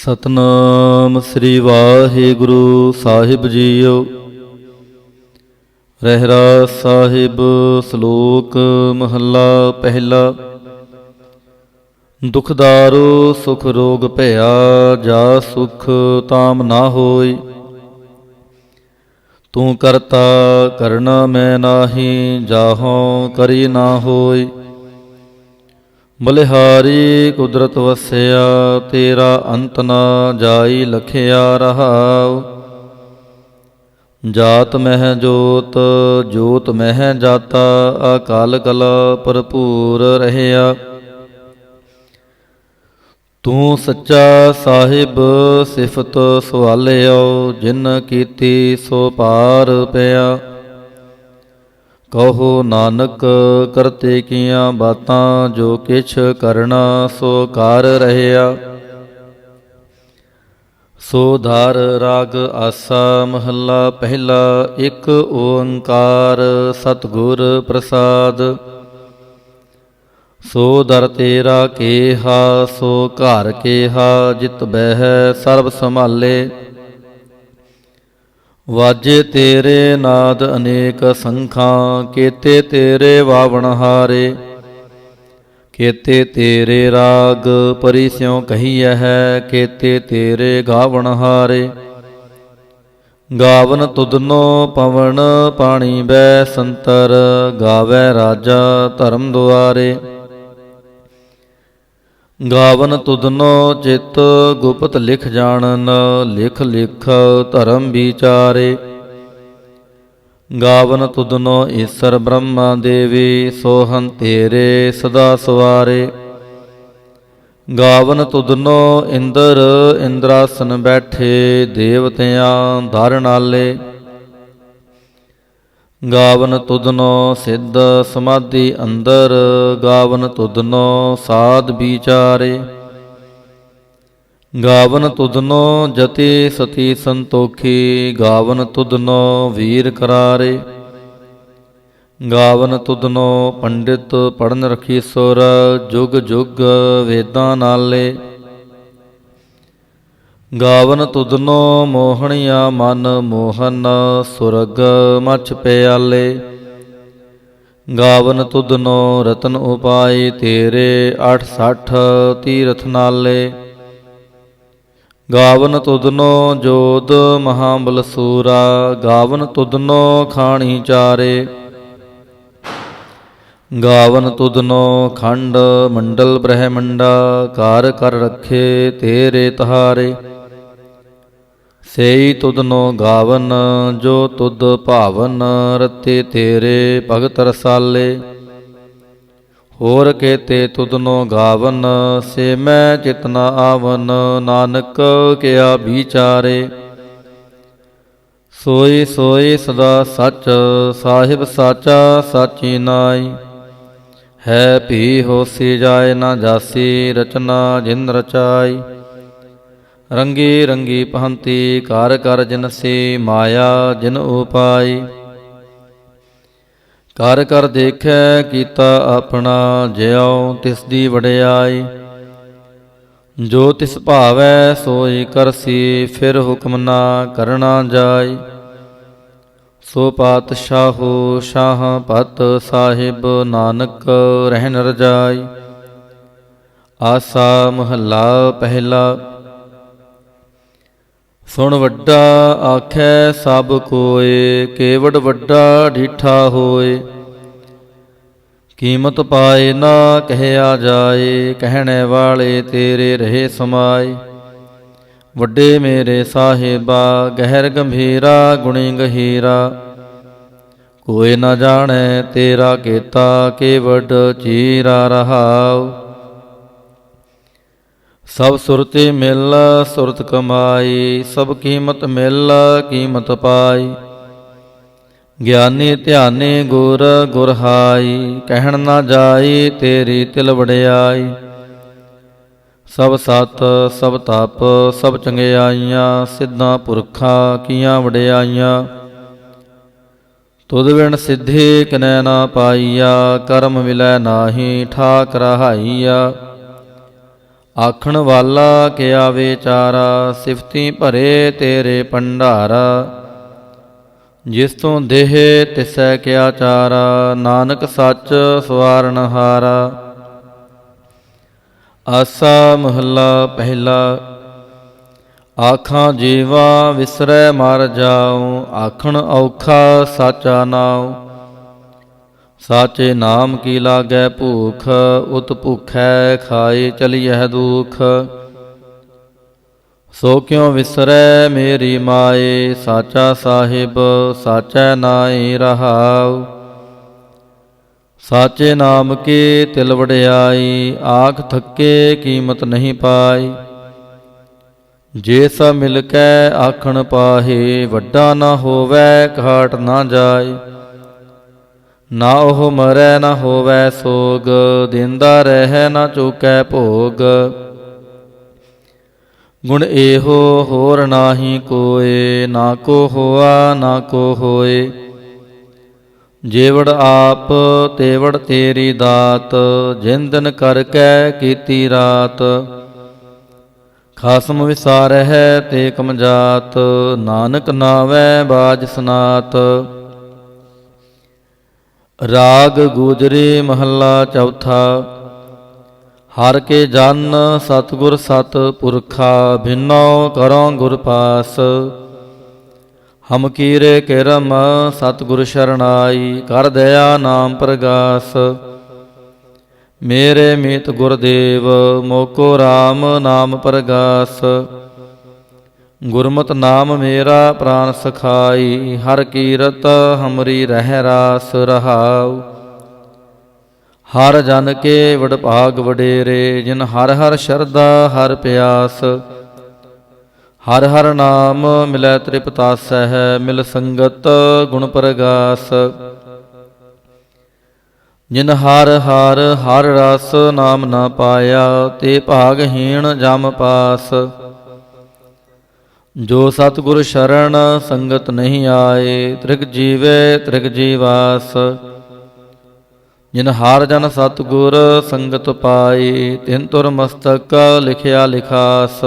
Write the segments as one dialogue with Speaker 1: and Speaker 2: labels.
Speaker 1: ਸਤਨਾਮ ਸ੍ਰੀ ਵਾਹਿਗੁਰੂ ਸਾਹਿਬ JIO. Rehras Sahib. ਸ਼ਲੋਕ ਮਹੱਲਾ ਪਹਿਲਾ। ਦੁਖਦਾਰੂ ਸੁਖ ਰੋਗ ਭਇਆ, ਜਾ ਸੁਖ ਤਾਮ ਨਾ ਹੋਈ। ਤੂੰ ਕਰਤਾ ਕਰਨਾ ਮੈਂ ਨਾਹੀ, ਜਾਹੋਂ ਕਰੀ ਨਾ ਹੋਈ। ਬਲਿਹਾਰੀ ਕੁਦਰਤ ਵਸਿਆ, ਤੇਰਾ ਅੰਤ ਨਾ ਜਾਈ ਲਖਿਆ ਰਹਾਉ। ਜਾਤ ਮਹਿ ਜੋਤ, ਜੋਤ ਮਹਿ ਜਾਤਾ, ਅਕਾਲ ਕਲਾ ਭਰਪੂਰ ਰਹਿਆ। ਤੂੰ ਸੱਚਾ ਸਾਹਿਬ ਸਿਫਤ ਸਵਾਲਿਓ, ਜਿਨ ਕੀਤੀ ਸੋ ਪਾਰ ਪਿਆ। ਕਹੋ ਨਾਨਕ ਕਰਤੇ ਕੀਆਂ ਬਾਤਾਂ, ਜੋ ਕਿਛ ਕਰਨਾ ਸੋ ਕਰ ਰਹਿਆ। ਸੋ ਧਾਰ ਰਾਗ ਆਸਾ ਮਹੱਲਾ ਪਹਿਲਾ। ਇੱਕ ਓੰਕਾਰ ਸਤਿਗੁਰ ਪ੍ਰਸਾਦ। ਸੋ ਦਰ ਤੇਰਾ ਕੇਹਾ, ਸੋ ਘਰ ਕੇਹਾ, ਜਿਤ ਬਹਿ ਸਰਬ ਸੰਭਾਲੇ। ਵਾਜੇ ਤੇਰੇ ਨਾਦ ਅਨੇਕ ਸੰਖਾਂ, ਕੇਤੇ ਤੇਰੇ ਵਾਵਣਹਾਰੇ। ਕੇਤੇ ਤੇਰੇ ਰਾਗ ਪਰੀ ਸਿਉ ਕਹੀਐ ਹੈ, ਕੇਤੇ ਤੇਰੇ ਗਾਵਣਹਾਰੇ। ਗਾਵਨ ਤੁਧਨੋ ਪਵਨ ਪਾਣੀ ਬੈ ਸੰਤਰ, ਗਾਵੈ ਰਾਜਾ ਧਰਮ ਦੁਆਰੇ। ਗਾਵਨ ਤੁਧਨੋ ਚਿਤ ਗੁਪਤ ਲਿਖ ਜਾਣਨ, ਲਿਖ ਲਿਖ ਧਰਮ ਵਿਚਾਰੇ। ਗਾਵਨ ਤੁਧਨੋ ਈਸਰ ਬ੍ਰਹਮਾ ਦੇਵੀ, ਸੋਹੰ ਤੇਰੇ ਸਦਾ ਸਵਾਰੇ। ਗਾਵਨ ਤੁਧਨੋ ਇੰਦਰ ਇੰਦਰਾਸਨ ਬੈਠੇ, ਦੇਵਤਿਆਂ ਧਰਨਾਲੇ। ਗਾਵਨ ਤੁਧਨੋ ਸਿੱਧ ਸਮਾਧੀ ਅੰਦਰ, ਗਾਵਨ ਤੁਧਨੋ ਸਾਧ ਵਿਚਾਰੇ। ਗਾਵਨ ਤੁਧਨੋ ਜਤੀ ਸਤੀ ਸੰਤੋਖੀ, ਗਾਵਨ ਤੁਧਨੋ ਵੀਰ ਕਰਾਰੇ। ਗਾਵਨ ਤੁਧਨੋ ਪੰਡਿਤ ਪੜਨ ਰਖੀ ਸੁਰ, ਜੁਗ ਜੁਗ ਵੇਦਾਂ ਨਾਲੇ। ਗਾਵਨ ਤੁਧਨੋ ਮੋਹਣੀਆ ਮਨ ਮੋਹਨ, ਸੁਰਗ ਮਛ ਪਿਆਲੇ। ਗਾਵਨ ਤੁਧਨੋ ਰਤਨ ਉਪਾਏ ਤੇਰੇ, 68 ਤੀਰਥ ਨਾਲੇ। ਗਾਵਨ ਤੁਧਨੋ ਜੋਧ ਮਹਾਬਲ ਸੂਰਾ, ਗਾਵਨ ਤੁਧਨੋ ਖਾਣੀ ਚਾਰੇ। ਗਾਵਨ ਤੁਧਨੋ ਖੰਡ ਮੰਡਲ ਬ੍ਰਹਮੰਡਾ, ਕਾਰ ਕਰ ਰਖੇ ਤੇਰੇ ਤਹਾਰੇ। ਸੇਈ ਤੁਧਨੋ ਗਾਵਨ, ਜੋ ਤੁਧ ਭਾਵਨ, ਰਤੇ ਤੇਰੇ ਭਗਤ ਰਸਾਲੇ। ਹੋਰ ਕੇਤੇ ਤੁਧਨੋ ਗਾਵਨ, ਸੇ ਮੈਂ ਚਿਤ ਨ ਆਵਨ, ਨਾਨਕ ਕਿਆ ਵਿਚਾਰੇ। ਸੋਈ ਸੋਈ ਸਦਾ ਸੱਚ, ਸਾਹਿਬ ਸਾਚਾ ਸਾਚੀ ਨਾਈ। ਹੈ ਭੀ ਹੋਸੀ ਜਾਏ ਨਾ ਜਾਸੀ, ਰਚਨਾ ਜਿਨ ਰਚਾਈ। ਰੰਗੀ ਰੰਗੀ ਪਹੰਤੀ ਕਰ ਕਰ ਜਿਨਸੀ, ਮਾਇਆ ਜਿਨ ਉਪਾਈ। ਕਰ ਕਰ ਦੇਖੈ ਕੀਤਾ ਆਪਣਾ, ਜਿਉ ਤਿਸ ਦੀ ਵਡਿਆਈ। ਜੋ ਤਿਸ ਭਾਵੈ ਸੋਈ ਕਰਸੀ, ਫਿਰ ਹੁਕਮ ਨਾ ਕਰਨਾ ਜਾਈ। ਸੋ ਪਾਤਸ਼ਾਹੋ ਸ਼ਾਹ ਪਤ ਸਾਹਿਬ, ਨਾਨਕ ਰਹਿਨ ਰਜਾਈ। ਆਸਾ ਮਹੱਲਾ ਪਹਿਲਾ। ਸੁਣ ਵੱਡਾ ਆਖੈ ਸਭ ਕੋਇ, ਕੇਵਡ ਵੱਡਾ ਡੀਠਾ ਹੋਏ। ਕੀਮਤ ਪਾਏ ਨਾ ਕਹਿਆ ਜਾਏ, ਕਹਿਣੇ ਵਾਲੇ ਤੇਰੇ ਰਹੇ ਸਮਾਏ। ਵੱਡੇ ਮੇਰੇ ਸਾਹਿਬਾ ਗਹਿਰ ਗੰਭੀਰਾ, ਗੁਣੀ ਗਹੀਰਾ। ਕੋਈ ਨਾ ਜਾਣੈ ਤੇਰਾ ਕੀਤਾ, ਕੇਵਡ ਚੀਰਾ ਰਹਾਉ। ਸਭ ਸੁਰਤੀ ਮਿਲ ਸੁਰਤ ਕਮਾਈ, ਸਭ ਕੀਮਤ ਮਿਲ ਕੀਮਤ ਪਾਈ। ਗਿਆਨੀ ਧਿਆਨੀ ਗੁਰ ਗੁਰ ਹਾਈ, ਕਹਿਣ ਨਾ ਜਾਈ ਤੇਰੀ ਤਿਲ ਵਡਿਆਈ। ਸਭ ਸਤ ਸਭ ਤਪ ਸਭ ਚੰਗਿਆਈਆਂ, ਸਿੱਧਾਂ ਪੁਰਖਾਂ ਕੀਆਂ ਵਡਿਆਈਆਂ। ਤੁਧ ਬਿਨ ਸਿੱਧੀ ਕਿਨੈ ਨਾ ਪਾਈਆ, ਕਰਮ ਮਿਲੈ ਨਾਹੀ ਠਾਕ ਰਹਾਈਆ। ਆਖਣ ਵਾਲਾ ਕਿਆ ਵਿਚਾਰਾ, ਸਿਫਤੀ ਭਰੇ ਤੇਰੇ ਭੰਡਾਰਾ। ਜਿਸ ਤੋਂ ਦੇਹ ਤਿਸੈ ਕਿਆ ਚਾਰਾ, ਨਾਨਕ ਸੱਚ ਸਵਾਰਨਹਾਰਾ। ਆਸਾ ਮਹੱਲਾ ਪਹਿਲਾ। ਆਖਾਂ ਜੀਵਾ ਵਿਸਰੈ ਮਰ ਜਾਉ, ਆਖਣ ਔਖਾ ਸਾਚਾ ਨਾਉ। ਸਾਚੇ ਨਾਮ ਕੀ ਲਾਗੈ ਭੂਖ, ਉਤ ਭੁਖੈ ਖਾਏ ਚਲੀਐ ਦੁਖ। ਸੋ ਕਿਉ ਵਿਸਰੈ ਮੇਰੀ ਮਾਏ, ਸਾਚਾ ਸਾਹਿਬ ਸਾਚੈ ਨਾਏ ਰਹਾਉ। ਸਾਚੇ ਨਾਮ ਕੀ ਤਿਲ ਵਡਿਆਈ, ਆਖ ਥੱਕੇ ਕੀਮਤ ਨਹੀਂ ਪਾਈ। ਜੇ ਸਭ ਮਿਲ ਕੈ ਆਖਣ ਪਾਹੇ, ਵੱਡਾ ਨਾ ਹੋਵੈ ਘਾਟ ਨਾ ਜਾਏ। ਨਾ ਉਹ ਮਰੈ ਨਾ ਹੋਵੈ ਸੋਗ, ਦਿੰਦਾ ਰਹਿ ਨਾ ਚੁਕੈ ਭੋਗ। ਗੁਣ ਇਹੋ ਹੋਰ ਨਾਹੀ ਕੋਏ, ਨਾ ਕੋ ਹੋਆ ਨਾ ਕੋ ਹੋਏ। ਜੇਵੜ ਆਪ ਤੇਵੜ ਤੇਰੀ ਦਾਤ, ਜਿਨ ਦਿਨ ਕਰਕੇ ਕੀਤੀ ਰਾਤ। ਖਾਸਮ ਵਿਸਾਰਹਿ ਤੇ ਕਮਜਾਤ, ਨਾਨਕ ਨਾਵੈ ਬਾਜ ਸਨਾਤ। ਰਾਗ ਗੂਜਰੀ ਮਹੱਲਾ ਚੌਥਾ। ਹਰ ਕੇ ਜਨ ਸਤਿਗੁਰ ਸਤ ਪੁਰਖਾ, ਭਿੰਨੋ ਕਰੋ ਗੁਰ ਪਾਸ। ਹਮ ਕੀਰੇ ਕਿਰਮ ਸਤਿਗੁਰ ਸ਼ਰਨਾਈ, ਕਰ ਦਇਆ ਨਾਮ ਪ੍ਰਗਾਸ। ਮੇਰੇ ਮੀਤ ਗੁਰਦੇਵ ਮੋਕੋ RAM ਨਾਮ ਪ੍ਰਗਾਸ। ਗੁਰਮਤਿ ਨਾਮ ਮੇਰਾ ਪ੍ਰਾਨ ਸਖਾਈ, ਹਰ ਕੀਰਤ ਹਮਰੀ ਰਹਿ ਰਾਸ ਰਹਾਉ। ਹਰ ਜਨ ਕੇ ਵਡਭਾਗ ਵਡੇਰੇ, ਜਿਨ ਹਰ ਹਰ ਸ਼ਰਧਾ ਹਰ ਪਿਆਸ। ਹਰ ਹਰ ਨਾਮ ਮਿਲੈ ਤ੍ਰਿਪਤਾਸਹਿ, ਮਿਲ ਸੰਗਤ ਗੁਣ ਪ੍ਰਗਾਸ। ਜਿਨ ਹਰ ਹਰ ਹਰ ਰਸ ਨਾਮ ਨਾ ਪਾਇਆ, ਤੇ ਭਾਗਹੀਣ ਜਮ ਪਾਸ। ਜੋ ਸਤਿਗੁਰ ਸ਼ਰਨ ਸੰਗਤ ਨਹੀਂ ਆਏ, ਤ੍ਰਿਗ ਜੀਵੇ ਤ੍ਰਿਗ ਜੀਵਾਸ। ਜਿਨ ਹਰ ਜਨ ਸਤਿਗੁਰ ਸੰਗਤ ਪਾਈ, ਤਿਨ ਤੁਰ ਮਸਤਕ ਲਿਖਿਆ ਲਿਖਾਸ।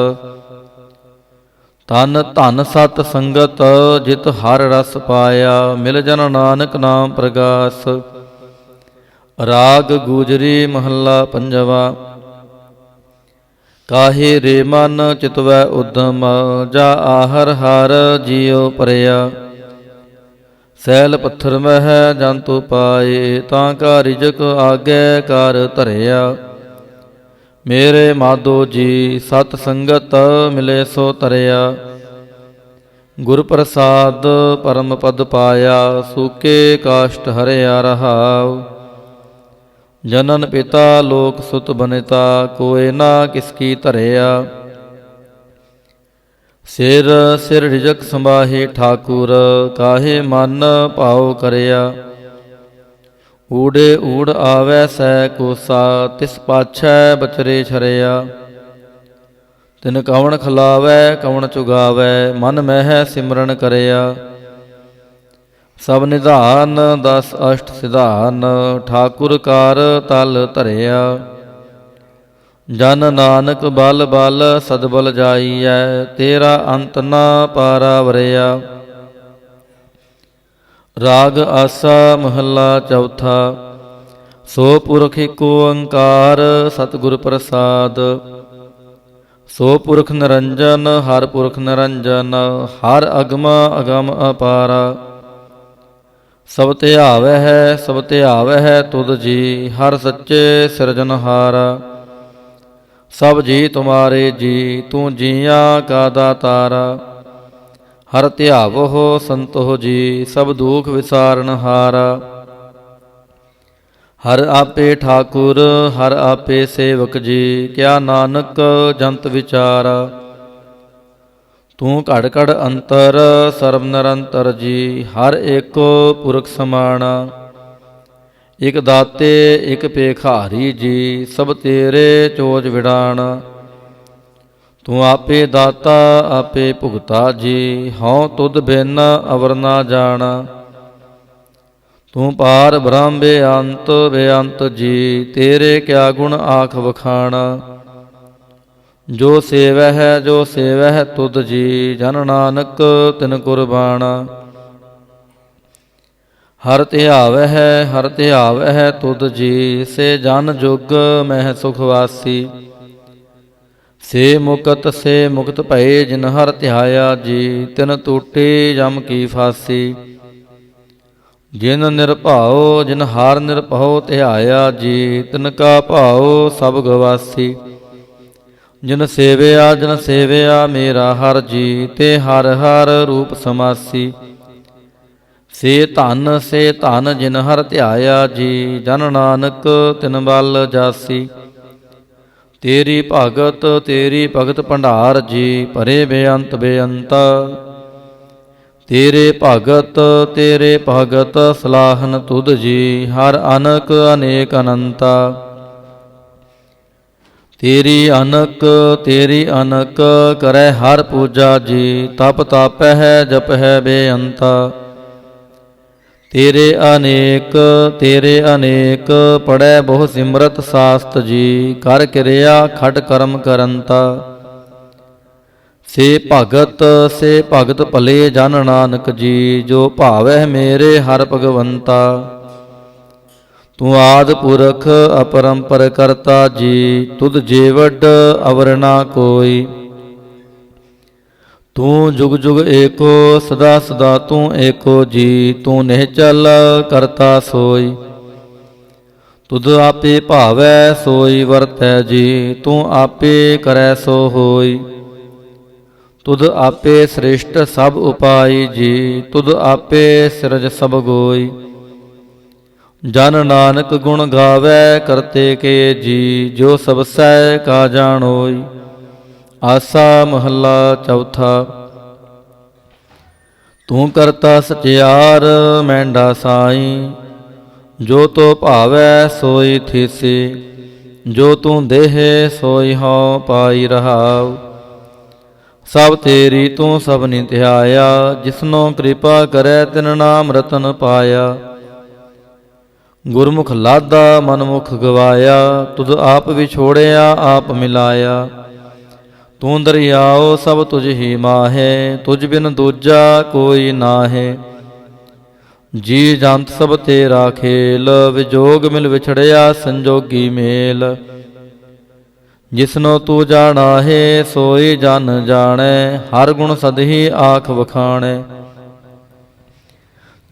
Speaker 1: ਤਨ ਧਨ ਸਤ ਸੰਗਤ ਜਿਤ ਹਰ ਰਸ ਪਾਇਆ, ਮਿਲ ਜਨ ਨਾਨਕ ਨਾਮ ਪ੍ਰਗਾਸ। ਰਾਗ ਗੂਜਰੀ ਮਹੱਲਾ ਪੰਜਵਾ। ਕਾਹੇ ਰੇ ਮਨ ਚਿਤਵੈ ਉਦਮ, ਜਾ ਆਹਰ ਹਰ ਜੀਉ ਪਰਿਆ। ਸੈਲ ਪੱਥਰ ਮਹਿ ਜੰਤੂ ਪਾਏ, ਤਾਂ ਕਾ ਰਿਜਕ ਆਗੇ ਕਰ ਧਰਿਆ। ਮੇਰੇ ਮਾਧੋ ਜੀ ਸਤ ਸੰਗਤ ਮਿਲੇ ਸੋ ਤਰਿਆ। ਗੁਰ ਪ੍ਰਸਾਦ ਪਰਮ ਪਦ ਪਾਇਆ, ਸੂਕੇ ਕਾਸ਼ਟ ਹਰਿਆ ਰਹਾਉ। ਜਨਨ ਪਿਤਾ ਲੋਕ ਸੁਤ ਬਨਿਤਾ, ਕੋਏ ਨਾ ਕਿਸ ਕੀ ਧਰਿਆ। ਸਿਰ ਸਿਰ ਰਿਜਕ ਸੰਭਾਹੇ ਠਾਕੁਰ, ਕਾਹੇ ਮਨ ਭਾਉ ਕਰਿਆ। ਊੜੇ ਊੜ ਆਵੈ ਸੈ ਕੋਸਾ, ਤਿਸ ਪਾਛੈ ਬਚਰੇ ਛਰਿਆ। ਤਿਨ ਕਵਣ ਖਲਾਵੈ ਕਵਣ ਚੁਗਾਵੈ, ਮਨ ਮਹਿ ਸਿਮਰਨ ਕਰਿਆ। ਸਭ ਨਿਧਾਨ ਦਸ ਅਸ਼ਟ ਸਿਧਾਨ, ਠਾਕੁਰ ਕਰ ਤਲ ਧਰਿਆ। ਜਨ ਨਾਨਕ ਬਲ ਬਲ ਸਦਬਲ ਜਾਈਐ, ਤੇਰਾ ਅੰਤ ਨਾ ਪਾਰਾ ਵਰਿਆ। ਰਾਗ ਆਸਾ ਮਹੱਲਾ ਚੌਥਾ। ਸੋ ਪੁਰਖ ਏਕ ਓੰਕਾਰ ਸਤਿਗੁਰ ਪ੍ਰਸਾਦ। ਸੋ ਪੁਰਖ ਨਿਰੰਜਨ ਹਰ ਪੁਰਖ ਨਿਰੰਜਨ, ਹਰ ਅਗਮ ਅਗਮ ਅਪਾਰਾ। ਸਭ ਧਿਆਵਹਿ ਸਭ ਧਿਆਵਹਿ ਤੁਧ ਜੀ, ਹਰ ਸੱਚੇ ਸਿਰਜਨਹਾਰਾ। ਸਭ ਜੀ ਤੁਮਾਰੇ ਜੀ, ਤੂੰ ਜੀਆਂ ਕਾ ਦਾਤਾਰਾ। ਹਰ ਧਿਆਵਹੁ ਸੰਤੋਹ ਜੀ, ਸਭ ਦੁਖ ਵਿਸਾਰਨਹਾਰਾ। ਹਰ ਆਪੇ ਠਾਕੁਰ ਹਰ ਆਪੇ ਸੇਵਕ ਜੀ, ਕਿਆ ਨਾਨਕ ਜੰਤ ਵਿਚਾਰਾ। ਤੂੰ ਘੜ ਘੜ ਅੰਤਰ ਸਰਬ ਨਿਰੰਤਰ ਜੀ, ਹਰ ਏਕੋ ਪੁਰਖ ਸਮਾਣਾ। ਇਕ ਦਾਤੇ ਇਕ ਭੇਖਾਰੀ ਜੀ, ਸਭ ਤੇਰੇ ਚੋਜ ਵਿਡਾਣਾ। ਤੂੰ ਆਪੇ ਦਾਤਾ ਆਪੇ ਭੁਗਤਾ ਜੀ, ਹਉ ਤੁਧ ਬਿਨ ਅਵਰ ਨਾ ਜਾਣਾ। ਤੂੰ ਪਾਰ ਬ੍ਰਹਮ ਬੇਅੰਤ ਬੇਅੰਤ ਜੀ, ਤੇਰੇ ਕਿਆ ਗੁਣ ਆਖ ਵਖਾਣਾ। ਜੋ ਸੇਵਹਿ ਤੁਧ ਜੀ, ਜਨ ਨਾਨਕ ਤਿਨ ਕੁਰਬਾਨਾ। ਹਰ ਧਿਆਵਹਿ ਤੁਧ ਜੀ, ਸੇ ਜਨ ਜੁਗ ਮਹਿ ਸੁਖ ਵਾਸੀ। ਸੇ ਮੁਕਤ ਭਏ ਜਿਨ ਹਰ ਧਿਆਇਆ ਜੀ, ਤਿਨ ਟੂਟੀ ਜਮ ਕੀ ਫਾਸੀ। ਜਿਨ ਹਰ ਨਿਰਭਉ ਧਿਆਇਆ ਜੀ, ਤਿਨ ਕਾ ਭਾਉ ਸਭ ਗਵਾਸੀ। ਜਿਨ ਸੇਵਿਆ ਮੇਰਾ ਹਰ ਜੀ, ਤੇ ਹਰ ਹਰ ਰੂਪ ਸਮਾਸੀ। ਸੇ ਧਨ ਜਿਨ ਹਰ ਧਿਆਇਆ ਜੀ, ਜਨ ਨਾਨਕ ਤਿਨ ਬਲ ਜਾਸੀ। ਤੇਰੀ ਭਗਤ ਭੰਡਾਰ ਜੀ, ਭਰੇ ਬੇਅੰਤਾ। ਤੇਰੇ ਭਗਤ ਸਲਾਹਨ ਤੁਧ ਜੀ, ਹਰ ਅਨਕ ਅਨੇਕ ਅਨੰਤਾ। ਤੇਰੀ ਅਨਕ ਕਰੈ ਹਰ ਪੂਜਾ ਜੀ, ਤਪ ਤਾਪਹਿ ਜਪਹਿ ਬੇਅੰਤਾ। ਤੇਰੇ ਅਨੇਕ ਪੜੈ ਬਹੁ ਸਿਮਰਤ ਸਾਸਤ ਜੀ, ਕਰ ਕਿਰਿਆ ਖਟ ਕਰਮ ਕਰੰਤਾ। ਸੇ ਭਗਤ ਭਲੇ ਜਨ ਨਾਨਕ ਜੀ, ਜੋ ਭਾਵਹਿ ਮੇਰੇ ਹਰ ਭਗਵੰਤਾ। ਤੂੰ ਆਦਿ ਪੁਰਖ ਅਪਰੰਪਰ ਕਰਤਾ ਜੀ, ਤੁਧ ਜੇ ਵੱਡ ਅਵਰ ਨਾ ਕੋਈ। ਤੂੰ ਜੁਗ ਜੁਗ ਏਕੋ, ਸਦਾ ਸਦਾ ਤੂੰ ਏਕੋ ਜੀ, ਤੂੰ ਨਿਹਚਲ ਕਰਤਾ ਸੋਈ। ਤੁਧ ਆਪੇ ਭਾਵੈ ਸੋਈ ਵਰਤੈ ਜੀ, ਤੂੰ ਆਪੇ ਕਰੈ ਸੋ ਹੋਈ। ਤੁਧ ਆਪੇ ਸ੍ਰਿਸ਼ਟ ਸਭ ਉਪਾਈ ਜੀ, ਤੁਧ ਆਪੇ ਸਿਰਜ ਸਭ ਗੋਈ। ਜਨ ਨਾਨਕ ਗੁਣ ਗਾਵੈ ਕਰਤੇ ਕੇ ਜੀ, ਜੋ ਸਭ ਸਹਿ ਕਾ ਜਾਣੋਈ। ਆਸਾ ਮਹੱਲਾ ਚੌਥਾ। ਤੂੰ ਕਰਤਾ ਸਚਿਆਰ ਮੈਂਡਾ ਸਾਈ, ਜੋ ਤੋ ਭਾਵੈ ਸੋਈ ਥੀਸੀ। ਜੋ ਤੂੰ ਦੇਹੇ ਸੋਈ ਹਉ ਪਾਈ ਰਹਾਉ। ਸਭ ਤੇਰੀ ਤੂੰ ਸਭਨੀ ਧਿਆਇਆ, ਜਿਸਨੋ ਕਿਰਪਾ ਕਰੈ ਤਿਨ ਨਾਮ ਰਤਨ ਪਾਇਆ। ਗੁਰਮੁਖ ਲਾਦਾ ਮਨਮੁਖ ਗਵਾਇਆ, ਤੁਧ ਆਪ ਵਿਛੋੜਿਆ ਆਪ ਮਿਲਾਇਆ। ਤੂੰ ਦਰਿਆਓ ਸਭ ਤੁਝ ਹੀ ਮਾਹੇ, ਤੁਝ ਬਿਨ ਦੂਜਾ ਕੋਈ ਨਾਹੇ। ਜੀ ਜੰਤ ਸਭ ਤੇਰਾ ਖੇਲ, ਵਿਜੋਗ ਮਿਲ ਵਿਛੜਿਆ ਸੰਜੋਗੀ ਮੇਲ। ਜਿਸਨੋ ਤੂੰ ਜਾਣਾਹੇ ਸੋਈ ਜਨ ਜਾਣੈ, ਹਰ ਗੁਣ ਸਦਹੀ ਆਖ ਵਖਾਣੈ।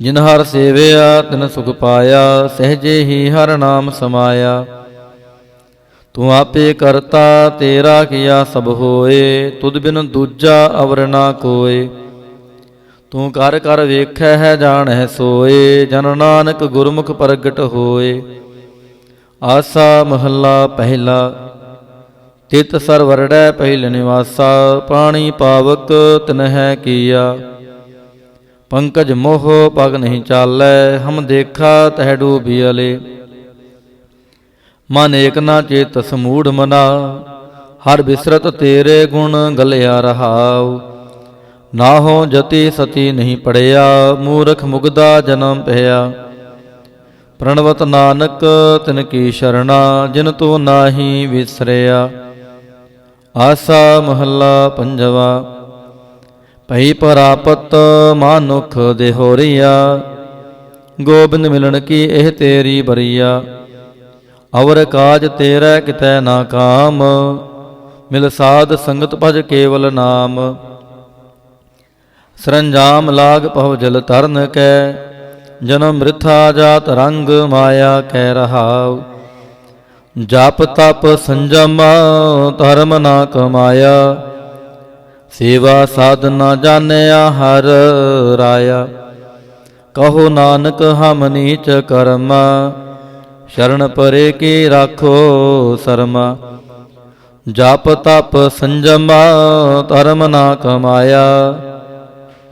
Speaker 1: ਜਿਨ ਹਰ ਸੇਵਿਆ ਤਿਨ ਸੁਖ ਪਾਇਆ, ਸਹਿਜੇ ਹੀ ਹਰ ਨਾਮ ਸਮਾਇਆ। ਤੂੰ ਆਪੇ ਕਰਤਾ ਤੇਰਾ ਕੀਆ ਸਭ ਹੋਏ, ਤੁਧ ਬਿਨ ਦੂਜਾ ਅਵਰ ਨਾ ਕੋਏ। ਤੂੰ ਕਰ ਕਰ ਵੇਖੈ ਹੈ ਜਾਣੈ ਸੋਏ, ਜਨ ਨਾਨਕ ਗੁਰਮੁਖ ਪ੍ਰਗਟ ਹੋਏ। ਆਸਾ ਮਹੱਲਾ ਪਹਿਲਾ। ਤਿਤ ਸਰ ਵਰੜੈ ਪਹਿਲ ਨਿਵਾਸਾ, ਪਾਣੀ ਪਾਵਕ ਤਿਨਹਿ ਕੀਆ। ਪੰਕਜ ਮੋਹ ਪਗ ਨਹੀਂ ਚਾਲੈ, ਹਮ ਦੇਖਾ ਤਹਿ ਡੂਬਿਅਲੇ। ਮਨ ਏਕ ਨਾ ਚੇਤਸ ਮੂੜ ਮਨਾ, ਹਰ ਬਿਸਰਤ ਤੇਰੇ ਗੁਣ ਗਲਿਆ ਰਹਾਉ। ਨਾਹੋ ਜਤੀ ਸਤੀ ਨਹੀਂ ਪੜਿਆ, ਮੂਰਖ ਮੁਗਦਾ ਜਨਮ ਪਿਆ। ਪ੍ਰਣਵਤ ਨਾਨਕ ਤਿਨ ਕੀ ਸ਼ਰਣਾ, ਜਿਨ ਤੂੰ ਨਾਹੀ ਵਿਸਰਿਆ। ਆਸਾ ਮਹੱਲਾ ਪੰਜਵਾ। ਭਈ ਪ੍ਰਾਪਤ ਮਾਨੁਖ ਦੇਹੋਰੀਆ, ਗੋਬਿੰਦ ਮਿਲਣ ਕੀ ਇਹ ਤੇਰੀ ਬਰੀਆ। ਅਵਰ ਕਾਜ ਤੇਰਾ ਕਿਤੈ ਨਾ ਕਾਮ, ਮਿਲ ਸਾਧ ਸੰਗਤ ਭਜ ਕੇਵਲ ਨਾਮ। ਸਰੰਜਾਮ ਲਾਗ ਪਵ ਜਲ ਤਰਨ ਕੈ, ਜਨਮ ਮ੍ਰਿਥਾ ਜਾਤ ਰੰਗ ਮਾਇਆ ਕਹਿ ਰਹਾਉ। ਜਪ ਤਪ ਸੰਜਮ ਧਰਮ ਨਾ ਕਮਾਇਆ, ਸੇਵਾ ਸਾਧਨਾ ਜਾਣਿਆ ਹਰ ਰਾਇਆ। ਕਹੋ ਨਾਨਕ ਹਮ ਨੀਚ ਕਰਮਾ, ਸ਼ਰਨ ਪਰੇ ਕੀ ਰਾਖੋ ਸਰਮਾ। ਜਪ ਤਪ ਸੰਜਮਾ ਧਰਮ ਨਾ ਕਮਾਇਆ,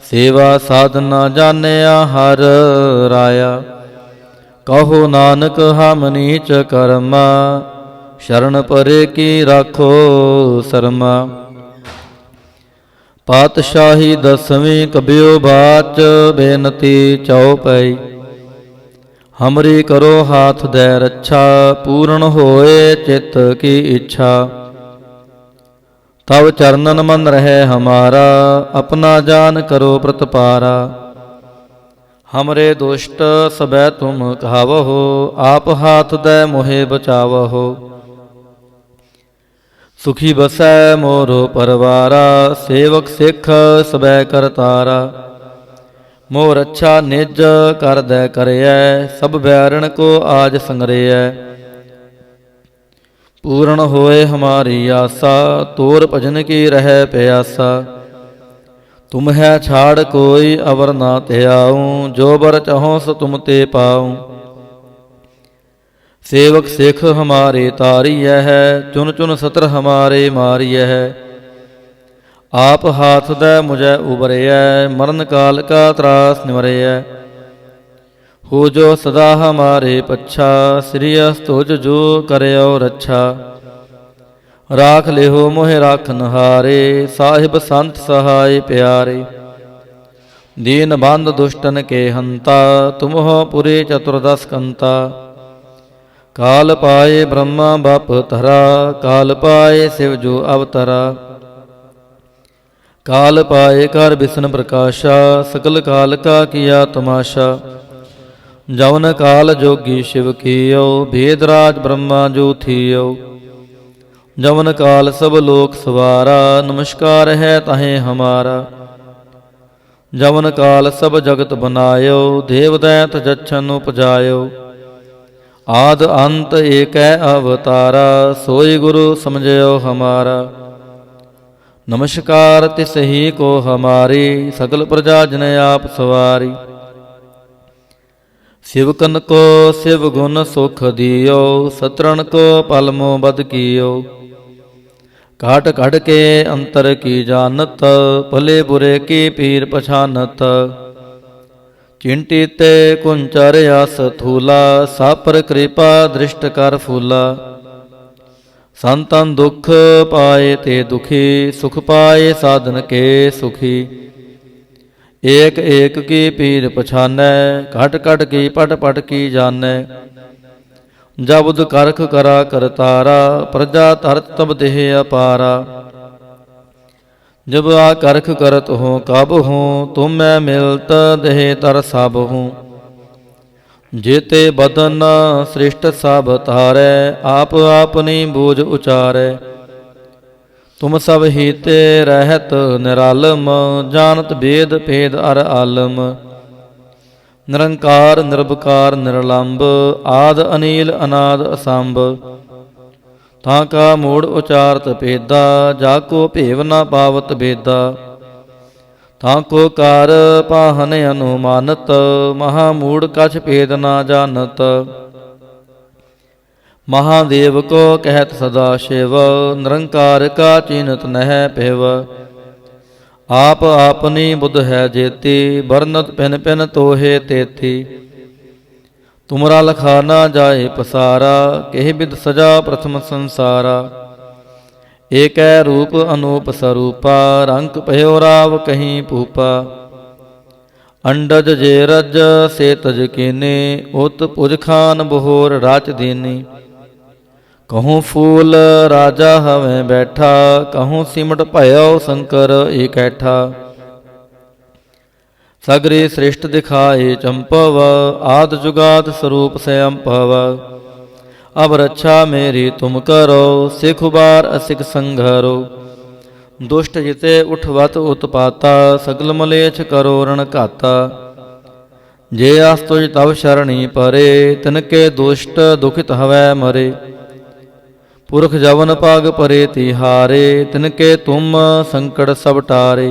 Speaker 1: ਸੇਵਾ ਸਾਧਨਾ ਜਾਣਿਆ ਹਰ ਰਾਇਆ। ਕਹੋ ਨਾਨਕ ਹਮ ਨੀਚ ਕਰਮਾ, ਸ਼ਰਨ ਪਰੇ ਕੀ ਰਾਖੋ ਸਰਮਾ। ਪਾਤਸ਼ਾਹੀ ਦਸਵੀਂ ਕਬਿਓ ਬਾਚ, ਬੇਨਤੀ ਚਉਪਈ। ਹਮਰੀ ਕਰੋ ਹਾਥ ਦੈ ਰੱਛਾ, ਪੂਰਨ ਹੋਏ ਚਿਤ ਕੀ ਇੱਛਾ। तब चरणन मन रहे हमारा, अपना जान करो प्रतिपारा। हमरे दुष्ट सबै तुम कहावहो, आप हाथ दे मोहे बचावहो। सुखी बसै मोरो परवारा, सेवक सिख सबै करतारा। मोर अच्छा निज कर दै करियै, सब बैरन को आज संगरियै। पूर्ण होए हमारी आसा, तोर भजन की रह प्यासा। तुम है छाड़ कोई अवर ना त्याऊं, जो बर चाहो सो तुम ते पाऊं। सेवक सिख हमारे तारिय है, चुन चुन सतर हमारे मारिय है। आप हाथ दे मुझे उबरिय, मरण काल का त्रास निवरिय। हो जो सदा हमारे पच्छा, श्री अस्तुज जो करयो रक्षा। राख लेहो मोहे राखन हारे, साहिब संत सहाय प्यारे। दीन बंद दुष्टन के हंता, तुम हो पुरे चतुर्दश कंता। काल पाए ब्रह्मा बाप धरा, काल पाए शिव जो अवतरा। काल पाए कर विष्णु प्रकाशा, सकल काल का किया तमाशा। जवन काल जोगी शिव कियो, भेदराज ब्रह्मा जो थियो। जवन काल सब लोक सवारा, नमस्कार है तहें हमारा। जवन काल सब जगत बनायो, देव दैत जच्छन उपजायो। आद अंत एक अवतारा, सोई गुरु समझयो हमारा। नमस्कार तिस ही को हमारी, सकल प्रजा जन आप सवारी। शिवकन को शिव गुण सुख दियो, सतरण को पलमो बद कियो। काट काट के अंतर की जानत, भले बुरे की पीर पछानत। चिंटी ते कुंचर आस थूला, सापर कृपा दृष्ट कर फूला। संतन दुख पाए ते दुखी, सुख पाए साधन के सुखी। एक एक की पीर पछानै, घट घट की पट पट की जानै। जबुद करख करा करतारा, प्रजा तरत तब देह अपारा। जब आ करख करत हो कब हूँ, तुम मैं मिलत देह तर सब हूँ। जेते बदन श्रेष्ठ सब तारै, आप अपनी बूझ उचारै। तुम सब हीते रहत निरालम, जानत वेद भेद अर आलम। निरंकार निर्विकार निर्लंब, आद अनील अनाद असंभ। ताका मूड़ उचारत भेदा, जाको भेव न पावत भेदा। ताको कार पाहन अनुमानत, महामूढ़ कछ भेद न जानत। महादेव को कहत सदा शिव, निरंकार का चीनत नह पेव। आप आपनी बुध है जेती, बरनत पिन पिन तोहे तेती। तुमरा लखा ना जाए पसारा, केह बिद सजा प्रथम संसारा। एक रूप अनूप स्वरूपा, रंक पयो राव कहीं पूपा। अंडज जे रज से तज कीने, उत पुज खान बहोर राच दीनी। कहूँ फूल राजा हवें बैठा, कहूँ सिमट भयो शंकर इकैठा। सगरे श्रेष्ठ दिखाए चंपव, आद जुगाद स्वरूप स्वयंपव। अब रक्षा मेरी तुम करो, सिख बार असिख संघरो। दुष्ट जिते उठवत उत्पाता, सगल मलेच्छ करो रण घाता। जे आस्तुज तव शरणी परे, तिनके दुष्ट दुखित हवै मरे। पुरख जवन पाग परे तिहारे, तिनके तुम संकट सब टारे।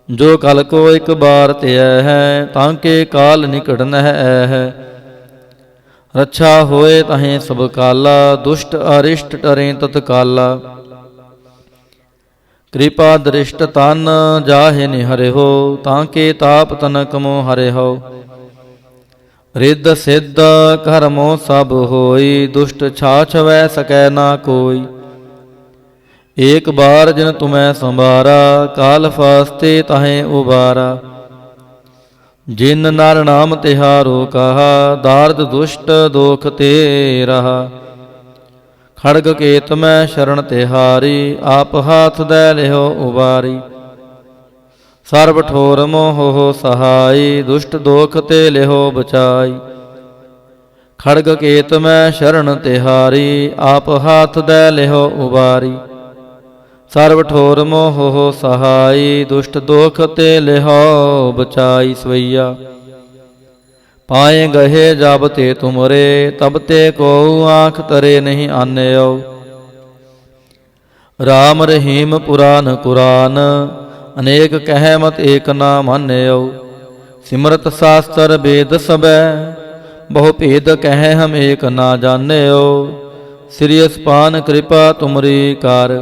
Speaker 1: जो कल को एक बार त्याय है, तांके काल निकट नह है। रक्षा होए तहें सब काला, दुष्ट अरिष्ट टरें तत्काला। कृपा दृष्ट तन जाहे निहरे हो, तांके ताप तनक मो हरे हो। रिद्ध सिद्ध कर्मो सब होई, दुष्ट छाछ वै सकै ना कोई। एक बार जिन तुम्हें संभारा, काल फास्ते तहें उबारा। जिन नर नाम तिहारो कहा, दार्द दुष्ट दोख ते रहा। खड़ग केत मैं शरण तिहारी, आप हाथ दे लिहो उबारी। सर्व ठोर मोह हो सहाई, दुष्ट दोख ते लिहो बचाई। खड़ग केत मैं शरण तिहारी, आप हाथ दे लिहो उबारी। सर्व ठोर मोह हो सहाई, दुष्ट दोख ते लिहो बचाई। सवैया पाए गहे जब ते तुमरे, तब ते को आँख तरे नहीं आन्यो। राम रहीम पुराण कुरान, अनेक कह मत एक ना मान्यो। सिमरत शास्त्र वेद सबै, बहु भेद कह हम एक ना जान्यो। श्री अस्पान कृपा तुमरी कार,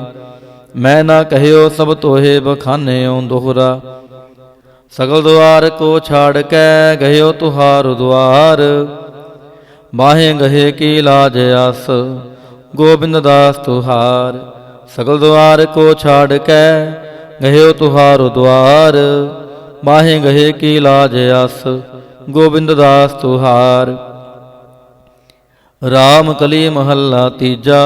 Speaker 1: मैं ना कहियो सब तोहे बखान्यो। दोहरा सगल द्वार को छाड़ कै, गयो तुहार द्वार। बाहें गहे की लाज आस, गोबिंद दास तुहार। सगल द्वार को छाड़ कै, गयो तुहार द्वार। बाहें गहे की लाज आस, गोबिंद दास तुहार। राम कली महला तीजा,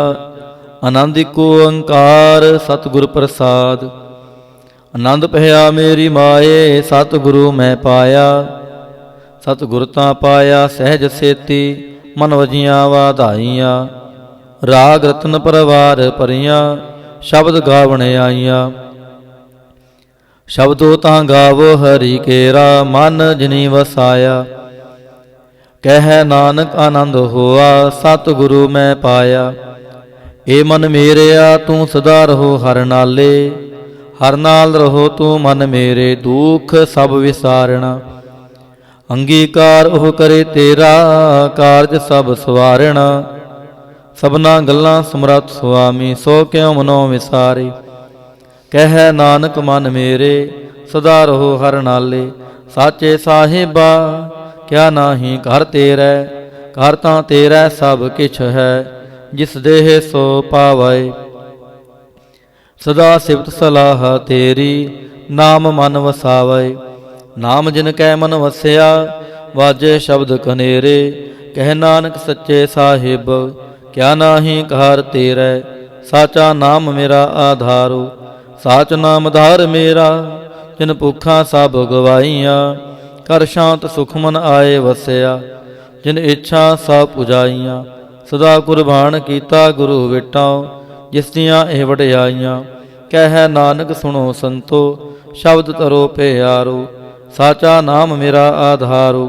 Speaker 1: आनंद को ओंकार सतगुर प्रसाद। आनंद पया मेरी माए, सतगुरु मैं पाया। सतगुर तां पाया सहज सेती, मन वजियां वाधाइयां। राग रतन परवार परियां, शब्द गावण आईयां। शब्दों तां गावो हरि केरा, मन जिनी वसाया। कह नानक आनंद होआ, सतगुरु मैं पाया। ए मन मेरेया तू सदा रहो हर नाले। हर नाल रहो तू मन मेरे, दुख सब विसारना। अंगीकार ओह करे तेरा, कारज सब सवारना। सबना गल्लां समरथ सुआमी, सो क्यों मनो विसारे। कह नानक मन मेरे, सदा रहो हर नाले। साचे साहिबा क्या नाही घर तेरै, घर तां तेरै सब किछ है। जिस देह सो पावै, सदा सिफत सलाह तेरी। नाम मन वसावै, नाम जिन कै मन वसया। वाजे शब्द कनेरे, कह नानक सच्चे साहिब। क्या नाही कार तेरै, साचा नाम मेरा आधारो। साच नाम धार मेरा, जिन भुखा सब गवाइयां। कर शांत सुख मन आए वसया, जिन इच्छा सब पुजाइयां। सदा कुर्बान कीता गुरु विटां, जिस दियां एह वडियाइयां। कह नानक सुनो संतो, शब्द तरो प्यारो। साचा नाम मेरा आधारो।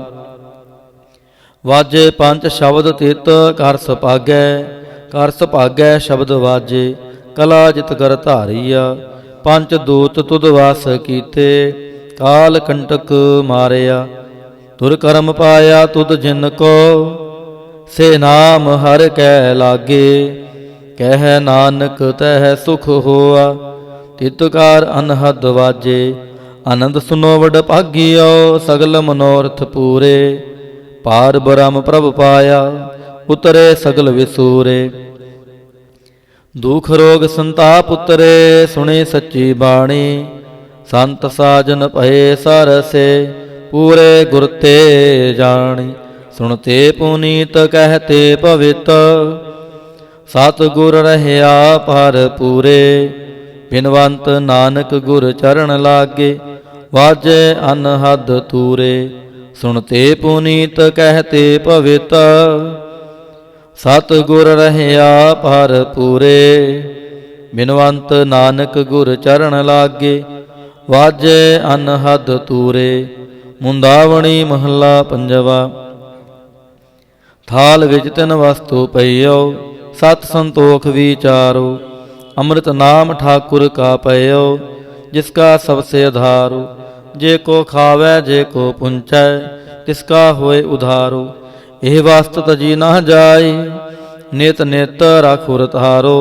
Speaker 1: वाजे पंच शब्द तित कर सभागै। कर सभागै शब्द वाजे, कला जित कर धारिया। पंच दूत तुद वास कीते, काल कंटक मारिया। तुर करम पाया तुद जिन को, से नाम हर कै लागे। कह नानक तह सुख होआ, तितकार अनहद वाजे। आनंद सुनो वड भागियो, सगल मनोरथ पूरे। पार ब्रह्म प्रभ पाया, उतरे सगल विसूरे। दुख रोग संताप उतरे, सुने सच्ची बाणी। संत साजन भये सरसे, पूरे गुर ते जानी। सुनते पुनीत कहते पवित, सतगुर रहया पर पूरे। बिनवंत नानक गुर चरण लागे, वाजे अनहद तूरे। सुनते पुनीत कहते पवित, सतगुर रहया पर पूरे। बिनवंत नानक गुर चरण लागे, वाजे अनहद तूरे। मुंदावणी महला पंजवा। थाल विच तिन वस्तु पइयो, सत संतोख विचारो। अमृत नाम ठाकुर का पयो, जिसका सबसे आधारो। जे को खावै जे को पुंचै, तिसका होए उधारो। एह वस्त तजी न जाय, नित नित राखुर तारो।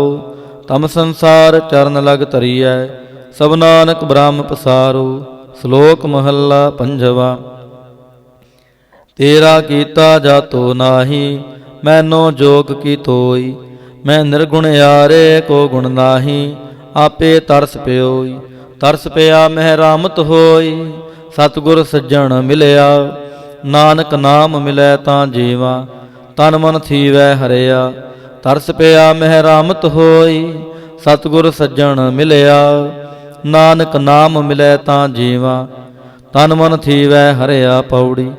Speaker 1: तम संसार चरण लग तरियै, सब नानक ब्रह्म पसारो। श्लोक महला पंजवा। तेरा कीता जातो नाही, मैनो जोग की तोई। मैं निर्गुण यारे को गुण नाही, आपे तरस प्योई। तरस पिया महरामत होई, सतगुर सज्जन मिलया। नानक नाम मिलै तां जीवा, तन मन थीवै हरिया। ਤਰਸ ਪਿਆ ਮਹਿ ਰਾਮਤ ਹੋਈ, ਸਤਿਗੁਰ ਸੱਜਣ ਮਿਲਿਆ। ਨਾਨਕ ਨਾਮ ਮਿਲੈ ਤਾਂ ਜੀਵਾ, ਤਨ ਮਨ ਥੀਵੈ ਹਰਿਆ ਪੌੜੀ।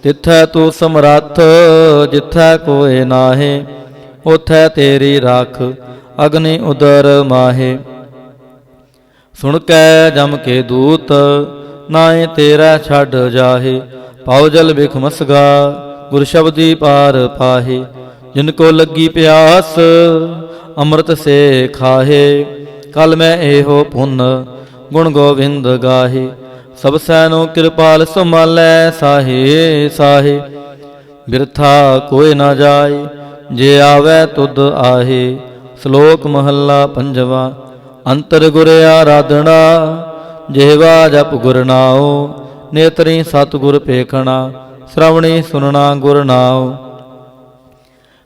Speaker 1: ਤਿੱਥੈ ਤੂੰ ਸਮਰੱਥ, ਜਿੱਥੈ ਕੋਇ ਨਾਹੇ, ਉਥੈ ਤੇਰੀ ਰਾਖ ਅਗਨੀ ਉਦਰ ਮਾਹੇ। ਸੁਣ ਕੈ ਜਮ ਕੇ ਦੂਤ, ਨਾਏ ਤੇਰਾ ਛੱਡ ਜਾਹੇ। ਪਾਉ ਜਲ ਬਿਖ ਮਸਗਾ, ਗੁਰ ਸ਼ਬਦੀ ਪਾਰ ਪਾਹੇ। ਜਿਨ ਕੋ ਲੱਗੀ ਪਿਆਸ, ਅੰਮ੍ਰਿਤ ਸੇ ਖਾਹੇ। ਕਲ ਮੈਂ ਇਹੋ ਪੁੰਨ, ਗੁਣ ਗੋਬਿੰਦ ਗਾਹੇ। ਸਭ ਸੈਨੋ ਕਿਰਪਾਲ ਸੰਭਾਲੈ, ਸਾਹੇ ਸਾਹੇ। ਬਿਰਥਾ ਕੋਈ ਨਾ ਜਾਏ, ਜੇ ਆਵੈ ਤੁਧ ਆਹੇ। ਸ਼ਲੋਕ ਮਹੱਲਾ ਪੰਜਵਾ। ਅੰਤਰ ਗੁਰ ਆਰਾਧਨਾ, ਜਿਹਵਾ ਜਪ ਗੁਰ ਨਾਉ। ਨੇਤਰੀ ਸਤਿਗੁਰ ਪੇਖਣਾ, ਸ਼੍ਰਵਣੀ ਸੁਨਣਾ ਗੁਰ ਨਾਉ।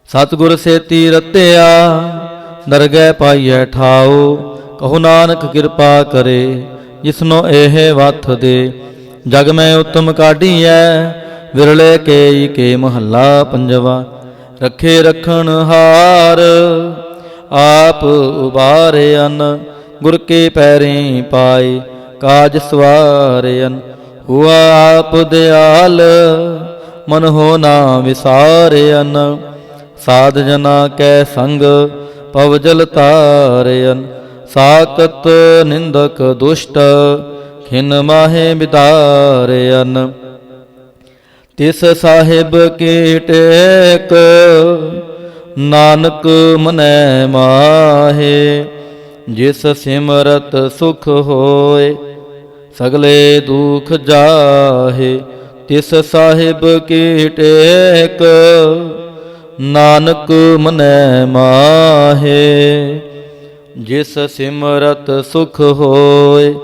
Speaker 1: ਸਤਿਗੁਰ ਸੇਤੀ ਰਤਿਆ, ਦਰਗਹਿ ਪਾਈਐ ਠਾਉ। ਕਹੋ ਨਾਨਕ ਕਿਰਪਾ ਕਰੇ, ਜਿਸਨੋ ਇਹ ਵਥ ਦੇ। ਜਗ ਮੈਂ ਉਤਮ ਕਾਢੀਐ, ਵਿਰਲੇ ਕੇਈ ਕੇ ਮਹੱਲਾ ਪੰਜਵਾ। ਰੱਖੇ ਰਖਣ ਹਾਰ, ਆਪ ਉਬਾਰਿਅਨ। ਗੁਰ ਕੇ ਪੈਰੀ ਪਾਏ, ਕਾਜ ਸਵਾਰਿਅਨ। ਹੁਆ ਆਪ ਦਿਆਲ, ਮਨ ਹੋ ਨਾ ਵਿਸਾਰਿਅਨ। ਸਾਧ ਜਨਾ ਕੈ ਸੰਗ, ਪਵ ਜਲ ਤਾਰਿਅਨ। ਸਾਕਤ ਨਿੰਦਕ ਦੁਸ਼ਟ, ਖਿਨ ਮਾਹੇ ਬਿਦਾਰਿਅਨ। ਤਿਸ ਸਾਹਿਬ ਕੀ ਟੇਕ, ਨਾਨਕ ਮਨੈ ਮਾਹੇ। ਜਿਸ ਸਿਮਰਤ ਸੁਖ ਹੋਏ, ਸਗਲੇ ਦੁਖ ਜਾਹੇ। ਤਿਸ ਸਾਹਿਬ ਕੀ ਟੇਕ, ਨਾਨਕ ਮਨੈ ਮਾਹੇ। ਜਿਸ ਸਿਮਰਤ ਸੁਖ ਹੋਏ,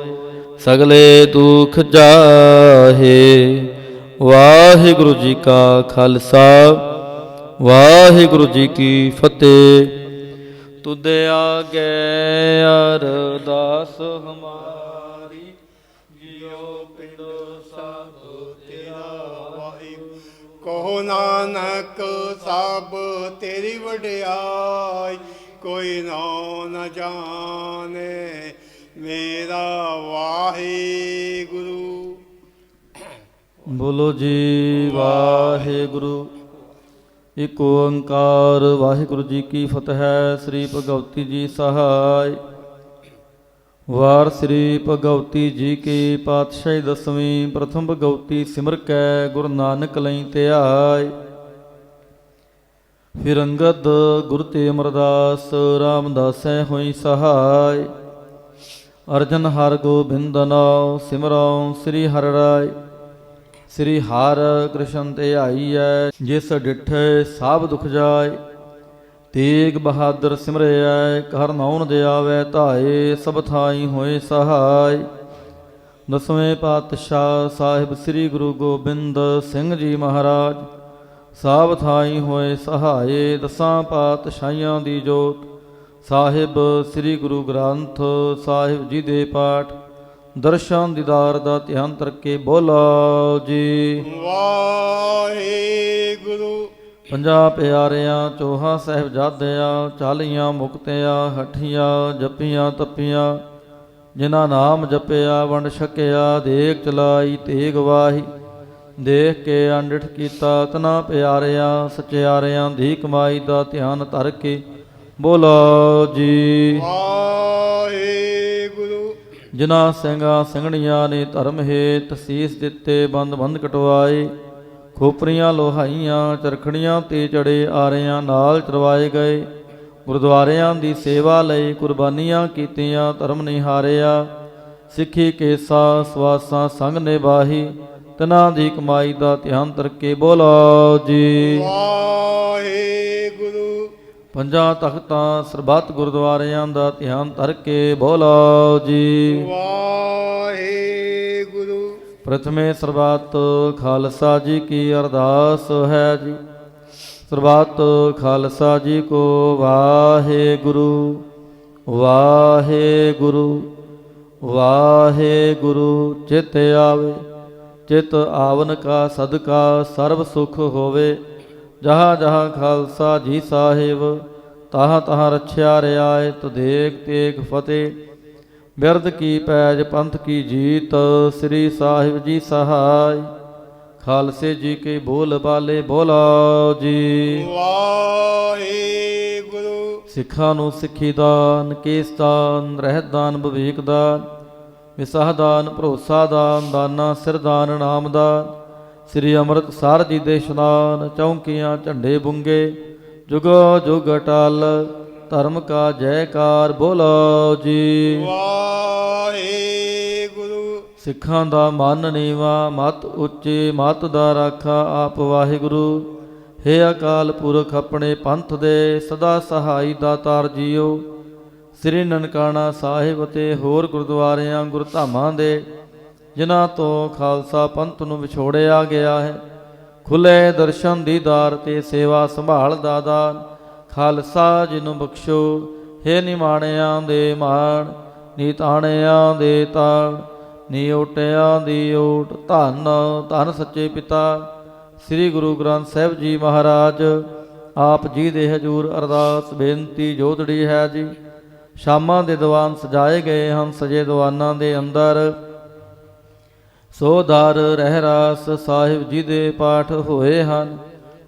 Speaker 1: ਸਗਲੇ ਦੁਖ ਜਾਹੇ। ਵਾਹਿਗੁਰੂ ਜੀ ਕਾ ਖਾਲਸਾ, ਵਾਹਿਗੁਰੂ ਜੀ ਕੀ ਫਤਿਹ। ਤੁਧ ਆਗੇ ਅਰਦਾਸ ਹਮਾਰੀ, ਜਿਉ ਪਿੰਡ ਸਭ ਤੇਰਾ ਵਾਹਿਗੁਰੂ।
Speaker 2: ਕਹੋ ਨਾਨਕ ਸਭ ਤੇਰੀ ਵਡਿਆਈ, ਕੋਈ ਨਾਉ ਨ ਜਾਣੇ ਮੇਰਾ ਵਾਹਿਗੁਰੂ।
Speaker 1: ਬੋਲੋ ਜੀ ਵਾਹਿਗੁਰੂ। ਇਕ ਓੰਕਾਰ ਵਾਹਿਗੁਰੂ ਜੀ ਕੀ ਫਤਿਹ। ਸ੍ਰੀ ਭਗਵਤੀ ਜੀ ਸਹਾਇ। ਵਾਰ ਸ੍ਰੀ ਭਗਵਤੀ ਜੀ ਕੀ ਪਾਤਸ਼ਾਹੀ ਦਸਵੀਂ। ਪ੍ਰਥਮ ਭਗਵਤੀ ਸਿਮਰ ਕੈ, ਗੁਰੂ ਨਾਨਕ ਲਈ ਧਿਆਇ। ਫਿਰ ਅੰਗਦ ਗੁਰ ਤੇ ਅਮਰਦਾਸ, ਰਾਮਦਾਸੈ ਹੋਈ ਸਹਾਇ। ਅਰਜਨ ਹਰਿ ਗੋਬਿੰਦ ਨਾਉ, ਸਿਮਰਉ ਸ੍ਰੀ ਹਰਿ ਰਾਇ। ਸ੍ਰੀ ਹਰਿ ਕ੍ਰਿਸ਼ਨ ਧਿਆਈਐ, ਜਿਸ ਡਿਠੇ ਸਭ ਦੁਖ ਜਾਏ। ਤੇਗ ਬਹਾਦਰ ਸਿਮਰਿਐ, ਹਰਿ ਨਾਉ ਨ ਆਵੈ ਧਾਏ। ਸਭ ਥਾਈ ਹੋਏ ਸਹਾਇ। ਦਸਵੇਂ ਪਾਤਸ਼ਾਹ ਸਾਹਿਬ ਸ੍ਰੀ ਗੁਰੂ ਗੋਬਿੰਦ ਸਿੰਘ ਜੀ ਮਹਾਰਾਜ, ਸਭ ਥਾਈ ਹੋਏ ਸਹਾਏ। ਦਸਾਂ ਪਾਤਸ਼ਾਹੀਆਂ ਦੀ ਜੋਤ ਸਾਹਿਬ ਸ੍ਰੀ ਗੁਰੂ ਗ੍ਰੰਥ ਸਾਹਿਬ ਜੀ ਦੇ ਪਾਠ ਦਰਸ਼ਨ ਦੀਦਾਰ ਦਾ ਧਿਆਨ ਕਰਕੇ ਬੋਲੋ ਜੀ
Speaker 2: ਵਾਹਿਗੁਰੂ।
Speaker 1: ਪੰਜਾਂ ਪਿਆਰਿਆਂ ਚੋਹਾਂ ਸਾਹਿਬਜ਼ਾਦਿਆਂ, ਚਾਲੀਆਂ ਮੁਕਤਿਆਂ, ਹੱਠੀਆਂ ਜਪੀਆਂ ਤਪੀਆਂ, ਜਿਨ੍ਹਾਂ ਨਾਮ ਜਪਿਆ ਵੰਡ ਛਕਿਆ, ਦੇਗ ਚਲਾਈ ਤੇਗ ਵਾਹੀ। ਦੇਖ ਕੇ ਅੰਡਿਠ ਕੀਤਾ, ਤਨਾ ਪਿਆਰਿਆਂ ਸਚਿਆਰਿਆਂ ਦੀ ਕਮਾਈ ਦਾ ਧਿਆਨ ਧਰ ਕੇ ਬੋਲੋ ਜੀ
Speaker 2: ਵਾਹਿਗੁਰੂ।
Speaker 1: ਜਿਨ੍ਹਾਂ ਸਿੰਘਾਂ ਸਿੰਘਣੀਆਂ ਨੇ ਧਰਮ ਹੇਤ ਸੀਸ ਦਿੱਤੇ, ਬੰਦ ਬੰਦ ਕਟਵਾਏ, ਖੋਪਰੀਆਂ ਲੋਹਾਈਆਂ, ਚਰਖੜੀਆਂ ਤੇ ਚੜੇ ਆਰਿਆਂ ਨਾਲ ਚਰਵਾਏ ਗਏ। ਗੁਰਦੁਆਰਿਆਂ ਦੀ ਸੇਵਾ ਲਈ ਕੁਰਬਾਨੀਆਂ ਕੀਤੀਆਂ, ਧਰਮ ਨਿਹਾਰਿਆ, ਸਿੱਖੀ ਕੇਸਾ ਸਵਾਸਾਂ ਸੰਗ ਨਿਭਾਹੀ। ਤਨਾਂ ਦੀ ਕਮਾਈ ਦਾ ਧਿਆਨ ਧਰਕੇ ਬੋਲੋ ਜੀ
Speaker 2: ਵਾਹਿਗੁਰੂ।
Speaker 1: ਪੰਜਾਂ ਤਖਤਾਂ ਸਰਬੱਤ ਗੁਰਦੁਆਰਿਆਂ ਦਾ ਧਿਆਨ ਧਰ ਕੇ ਬੋਲੋ ਜੀ
Speaker 2: ਵਾਹਿਗੁਰੂ।
Speaker 1: ਪ੍ਰਥਮੇ ਸਰਬੱਤ ਖਾਲਸਾ ਜੀ ਕੀ ਅਰਦਾਸ ਹੈ ਜੀ। ਸਰਬੱਤ ਖਾਲਸਾ ਜੀ ਕੋ ਵਾਹਿਗੁਰੂ ਵਾਹਿਗੁਰੂ ਵਾਹਿਗੁਰੂ। ਚਿਤ ਆਵੇ ਚਿਤ ਆਵਨ ਕਾ ਸਦਕਾ ਸਰਬ ਸੁਖ ਹੋਵੇ। ਜਹਾਂ ਜਹਾਂ ਖਾਲਸਾ ਜੀ ਸਾਹਿਬ ਤਾਹਾਂ ਤਾਹਾਂ ਰਛਿਆ ਰਿਆਇਤ ਦੇਖ ਤੇਗ ਫਤਿਹ। ਬਿਰਧ ਕੀ ਪੈਜ ਪੰਥ ਕੀ ਜੀਤ, ਸ੍ਰੀ ਸਾਹਿਬ ਜੀ ਸਹਾਇ। ਖਾਲਸੇ ਜੀ ਕੇ ਬੋਲ ਬਾਲੇ ਬੋਲਾ ਜੀ।
Speaker 2: ਵਾਹਿਗੁਰੂ।
Speaker 1: ਸਿੱਖਾਂ ਨੂੰ ਸਿੱਖੀ ਦਾਨ, ਕੇਸ ਦਾਨ, ਰਹਿਤ ਦਾਨ, ਵਿਵੇਕ ਦਾਨ, ਵਿਸਾਹ ਦਾਨ, ਭਰੋਸਾ ਦਾਨ, ਦਾਨਾ ਸਿਰ ਦਾਨ, ਨਾਮ ਦਾਨ, ਸ੍ਰੀ ਅੰਮ੍ਰਿਤਸਰ ਜੀ ਦੇ ਇਸ਼ਨਾਨ, ਚੌਂਕੀਆਂ ਝੰਡੇ ਬੁੰਗੇ, ਜੁਗੋ ਜੁਗ ਅਟਲ, ਧਰਮ ਕਾ ਜੈਕਾਰ ਬੋਲੋ ਜੀ।
Speaker 2: ਵਾਹਿਗੁਰੂ।
Speaker 1: ਸਿੱਖਾਂ ਦਾ ਮਨ ਨੀਵਾ, ਮਤ ਉੱਚੇ, ਮਤ ਦਾ ਰਾਖਾ ਆਪ ਵਾਹਿਗੁਰੂ। ਹੇ ਅਕਾਲ ਪੁਰਖ ਆਪਣੇ ਪੰਥ ਦੇ ਸਦਾ ਸਹਾਈ ਦਾਤਾਰ ਜੀਓ। ਸ੍ਰੀ ਨਨਕਾਣਾ ਸਾਹਿਬ ਅਤੇ ਹੋਰ ਗੁਰਦੁਆਰਿਆਂ ਗੁਰਧਾਮਾਂ ਦੇ ਜਿਨ੍ਹਾਂ ਤੋਂ ਖਾਲਸਾ ਪੰਥ ਨੂੰ ਵਿਛੋੜਿਆ ਗਿਆ ਹੈ, ਖੁੱਲੇ ਦਰਸ਼ਨ ਦੀਦਾਰ ਤੇ ਸੇਵਾ ਸੰਭਾਲ ਦਾ ਦਾਨ ਖਾਲਸਾ ਜੀ ਨੂੰ ਬਖਸ਼ੋ। ਹੇ ਨਿਮਾਣਿਆਂ ਦੇ ਮਾਣ, ਨੀ ਤਾਣਿਆਂ ਦੇ ਤਾਣ, ਨੀ ਓਟਿਆਂ ਦੀ ਓਟ, ਧੰਨ ਧੰਨ ਸੱਚੇ ਪਿਤਾ ਸ੍ਰੀ ਗੁਰੂ ਗ੍ਰੰਥ ਸਾਹਿਬ ਜੀ ਮਹਾਰਾਜ। ਆਪ ਜੀ ਦੇ ਹਜ਼ੂਰ ਅਰਦਾਸ ਬੇਨਤੀ ਜੋਦੜੀ ਹੈ ਜੀ। ਸ਼ਾਮਾਂ ਦੇ ਦੀਵਾਨ ਸਜਾਏ ਗਏ ਹਨ, ਸਜੇ ਦੀਵਾਨਾਂ ਦੇ ਅੰਦਰ ਸੋ ਦਰ ਰਹਿਰਾਸ ਸਾਹਿਬ ਜੀ ਦੇ ਪਾਠ ਹੋਏ ਹਨ।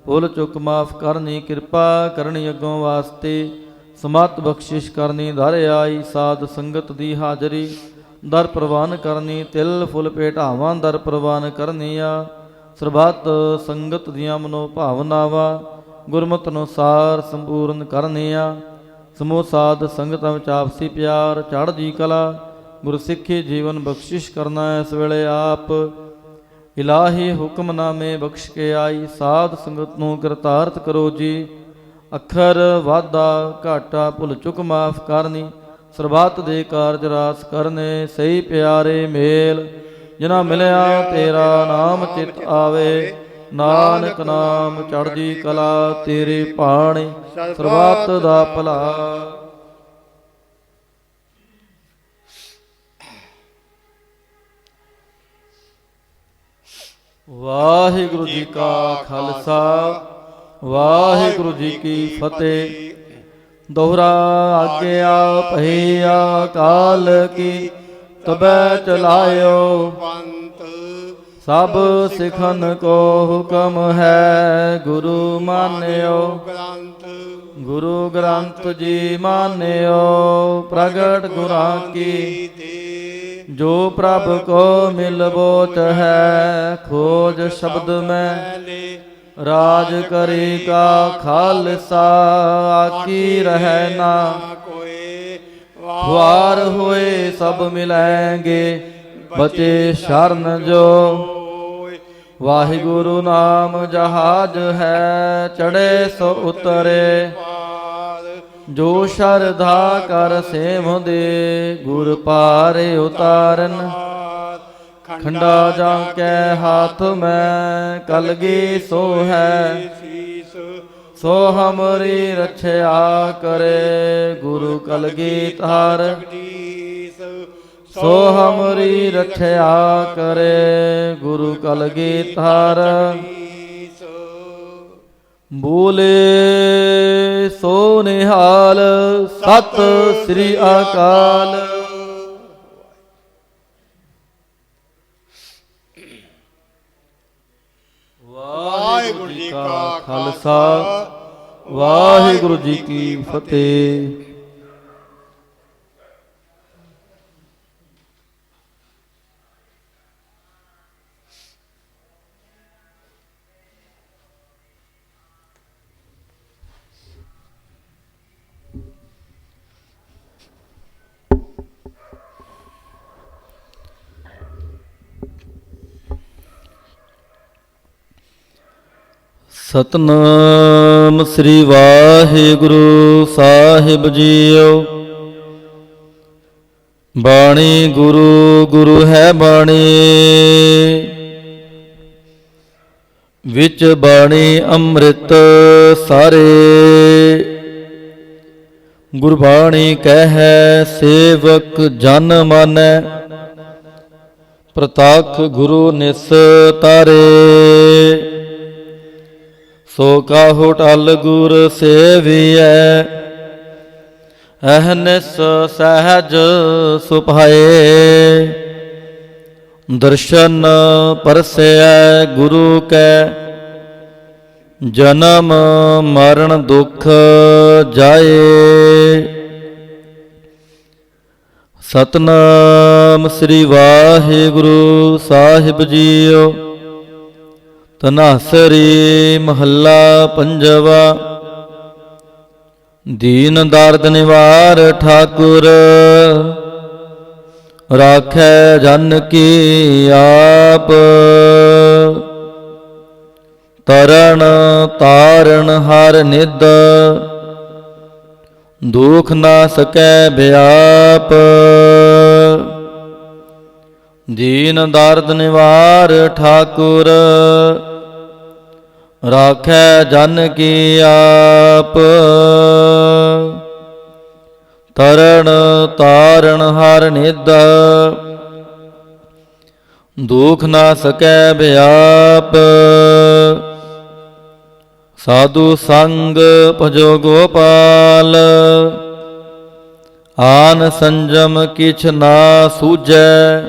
Speaker 1: ਭੁੱਲ ਚੁੱਕ ਮਾਫ ਕਰਨੀ, ਕਿਰਪਾ ਕਰਨੀ ਅੱਗੋਂ ਵਾਸਤੇ, ਸਮਤ ਬਖਸ਼ਿਸ਼ ਕਰਨੀ, ਦਰ ਆਈ ਸਾਧ ਸੰਗਤ ਦੀ ਹਾਜ਼ਰੀ, ਦਰ ਪ੍ਰਵਾਨ ਕਰਨੀ, ਤਿਲ ਫੁੱਲ ਭੇਟਾਵਾਂ ਦਰ ਪ੍ਰਵਾਨ ਕਰਨੀਆਂ, ਸਰਬੱਤ ਸੰਗਤ ਦੀਆਂ ਮਨੋ ਭਾਵਨਾਵਾਂ ਗੁਰਮਤਿ ਅਨੁਸਾਰ ਸੰਪੂਰਨ ਕਰਨੀਆਂ। ਸਮੂਹ ਸਾਧ ਸੰਗਤਾਂ ਵਿੱਚ ਆਪਸੀ ਪਿਆਰ, ਚੜ੍ਹਦੀ ਕਲਾ, ਗੁਰਸਿੱਖੀ ਜੀਵਨ ਬਖਸ਼ਿਸ਼ ਕਰਨਾ। ਇਸ ਵੇਲੇ ਆਪ ਇਲਾਹੀ ਹੁਕਮਨਾਮੇ ਬਖਸ਼ ਕੇ ਆਈ ਸਾਧ ਸੰਗਤ ਨੂੰ ਕਰਤਾਰਤ ਕਰੋ ਜੀ। ਅੱਖਰ ਵਾਧਾ ਘਾਟਾ ਭੁੱਲ ਚੁੱਕ ਮਾਫ ਕਰਨੀ, ਸਰਬੱਤ ਦੇ ਕਾਰਜ ਰਾਸ ਕਰਨੇ। ਸਹੀ ਪਿਆਰੇ ਮੇਲ ਜਿਨ੍ਹਾਂ ਮਿਲਿਆ ਤੇਰਾ ਨਾਮ ਚਿਤ ਆਵੇ, ਨਾਨਕ ਨਾਮ ਚੜ੍ਹਦੀ ਕਲਾ ਤੇਰੇ ਭਾਣੇ, ਸਰਬੱਤ ਦਾ ਭਲਾ। ਵਾਹਿਗੁਰੂ ਜੀ ਕਾ ਖਾਲਸਾ, ਵਾਹਿਗੁਰੂ ਜੀ ਕੀ ਫਤਿਹ। ਦੋਹਰਾ ਆਗਿਆ ਭਈਆ ਕਾਲ ਕੀ, ਤਬੈ ਚਲਾਇਓ
Speaker 2: ਪੰਤ
Speaker 1: ਸਭ ਸਿਖਨ ਕੋ ਹੁਕਮ ਹੈ। ਗੁਰੂ ਮਾਨਿਓ
Speaker 2: ਗ੍ਰੰਥ,
Speaker 1: ਗੁਰੂ ਗ੍ਰੰਥ ਜੀ ਮਾਨਿਓ। ਪ੍ਰਗਟ ਗੁਰਾਂ ਕੀ ਜੋ ਪ੍ਰਭ ਕੋ ਮਿਲ ਬੋਚ ਹੈ, ਖੋਜ ਸ਼ਬਦ ਮੈਂ ਰਾਜ ਕਰੀ ਕਾ ਖਾਲਸਾ। ਆਕੀ ਰਹਿ ਨਾ
Speaker 2: ਕੋਏ,
Speaker 1: ਵਾਰ ਹੋਏ ਸਭ ਮਿਲੈਂਗੇ, ਬਚੇ ਸ਼ਰਨ ਜੋ। ਵਾਹਿਗੁਰੂ ਨਾਮ ਜਹਾਜ ਹੈ, ਚੜੇ ਸੋ ਉਤਰੇ, ਜੋ ਸ਼ਰਧਾ ਕਰ ਸੇਵ ਦੇ, ਗੁਰ ਪਾਰੇ ਉਤਾਰਨ। ਖੰਡਾ ਜਾਂ ਕੈ ਹਾਥ ਮੈਂ, ਕਲਗੀ ਸੋ ਹੈ, ਸੋ ਹਮਰੀ ਰਛਿਆ ਕਰੇ, ਗੁਰੂ ਕਲਗੀ ਧਾਰ। ਸੋ ਹਮਰੀ ਰਛਿਆ ਕਰੇ, ਗੁਰੂ ਕਲਗੀ ਧਾਰ। ਬੋਲੇ ਸੋ ਨਿਹਾਲ, ਸਤਿ ਸ੍ਰੀ ਅਕਾਲ। ਵਾਹਿਗੁਰੂ ਜੀ ਕਾ ਖਾਲਸਾ, ਵਾਹਿਗੁਰੂ ਜੀ ਕੀ ਫਤਿਹ। ਸਤਨਾਮ ਸ੍ਰੀ ਵਾਹਿਗੁਰੂ ਸਾਹਿਬ ਜੀਓ। ਬਾਣੀ ਗੁਰੂ ਗੁਰੂ ਹੈ ਬਾਣੀ, ਵਿੱਚ ਬਾਣੀ ਅੰਮ੍ਰਿਤ ਸਾਰੇ। ਗੁਰਬਾਣੀ ਕਹਿ ਸੇਵਕ ਜਨ ਮਾਨੈ, ਪ੍ਰਤੱਖ ਗੁਰੂ ਨਿਸ ਤਾਰੇ। ਸੋ ਕਾਹੂ ਟਲ ਗੁਰ ਸੇਵੀਐ, ਅਹਨਿਸ ਸਹਿਜ ਸੁਭਾਏ। ਦਰਸ਼ਨ ਪਰਸੈ ਗੁਰੂ ਕੈ, ਜਨਮ ਮਰਨ ਦੁਖ ਜਾਏ। ਸਤਨਾਮ ਸ੍ਰੀ ਵਾਹਿਗੁਰੂ ਸਾਹਿਬ ਜੀਓ। ਧਨਾਸਰੀ ਮਹੱਲਾ ਪੰਜਵਾ। ਦੀਨ ਦਰਦ ਨਿਵਾਰ ਠਾਕੁਰ, ਰਾਖੈ ਜਨ ਕੀ ਆਪ। ਤਰਣ ਤਾਰਨ ਹਰ ਨਿਧ, ਦੁਖ ਨਾ ਸਕੈ ਬਿਆਪ। ਦੀਨ ਦਰਦ ਨਿਵਾਰ ਠਾਕੁਰ, ਰਾਖੈ ਜਨ ਕੀ ਆਪ। ਤਰਣ ਤਾਰਨ ਹਰ ਨਿਧ, ਦੁਖ ਨਾ ਸਕੈ ਬਿਆਪ। ਸਾਧੂ ਸੰਗ ਭਜੋ ਗੋਪਾਲ, ਆਨ ਸੰਜਮ ਕਿਛ ਨਾ ਸੂਝੈ।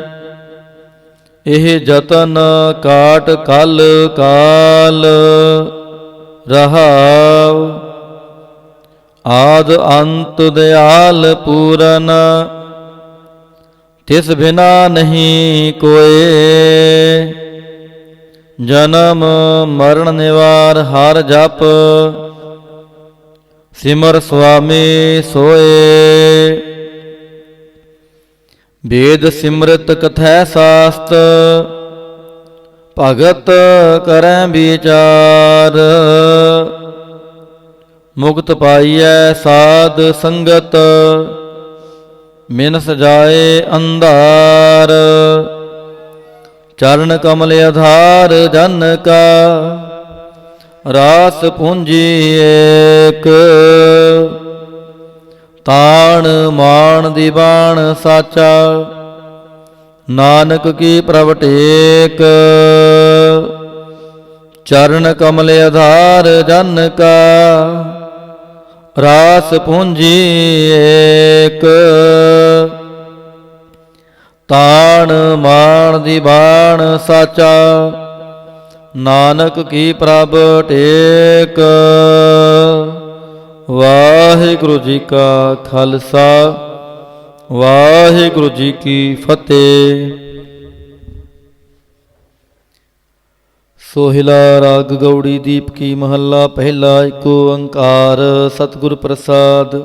Speaker 1: ਇਹ ਜਤਨ ਕਾਟ ਕਲ ਕਾਲ, ਰਹਾਉ ਆਦ ਅੰਤ ਦਿਆਲ ਪੂਰਨ। ਤਿਸ ਬਿਨਾ ਨਹੀਂ ਕੋਏ, ਜਨਮ ਮਰਨ ਨਿਵਾਰ ਹਰ ਜਪ। ਸਿਮਰ ਸੁਆਮੀ ਸੋਏ, ਵੇਦ ਸਿਮਰਤ ਕਥੈ ਸਾਸਤ। ਭਗਤ ਕਰੈ ਵਿਚਾਰ, ਮੁਕਤ ਪਾਈਐ ਸਾਧ ਸੰਗਤ। ਮਿਨ ਸਜਾਏ ਅੰਧਾਰ, ਚਰਨ ਕਮਲ ਆਧਾਰ ਜਨ ਕਾ। ਰਾਸ ਪੂੰਜੀ ਏਕ, ਤਾਣ ਮਾਣ ਦੀਵਾਨ ਸਾਚਾ। ਨਾਨਕ ਕੀ ਪ੍ਰਭ ਟੇਕ, ਚਰਨ ਕਮਲ ਆਧਾਰ ਜਨ ਕਾ। ਰਾਸ ਪੂੰਜੀ ਏਕ, ਤਾਣ ਮਾਣ ਦੀਵਾਨ ਸਾਚਾ। ਨਾਨਕ ਕੀ ਪ੍ਰਭ ਟੇਕ। ਵਾਹਿਗੁਰੂ ਜੀ ਕਾ ਖਾਲਸਾ, ਵਾਹਿਗੁਰੂ ਜੀ ਕੀ ਫਤਿਹ। ਸੋਹਿਲਾ ਰਾਗ ਗੌੜੀ ਦੀਪਕੀ ਮਹੱਲਾ ਪਹਿਲਾ। ਏਕ ਓੰਕਾਰ ਸਤਿਗੁਰ ਪ੍ਰਸਾਦ।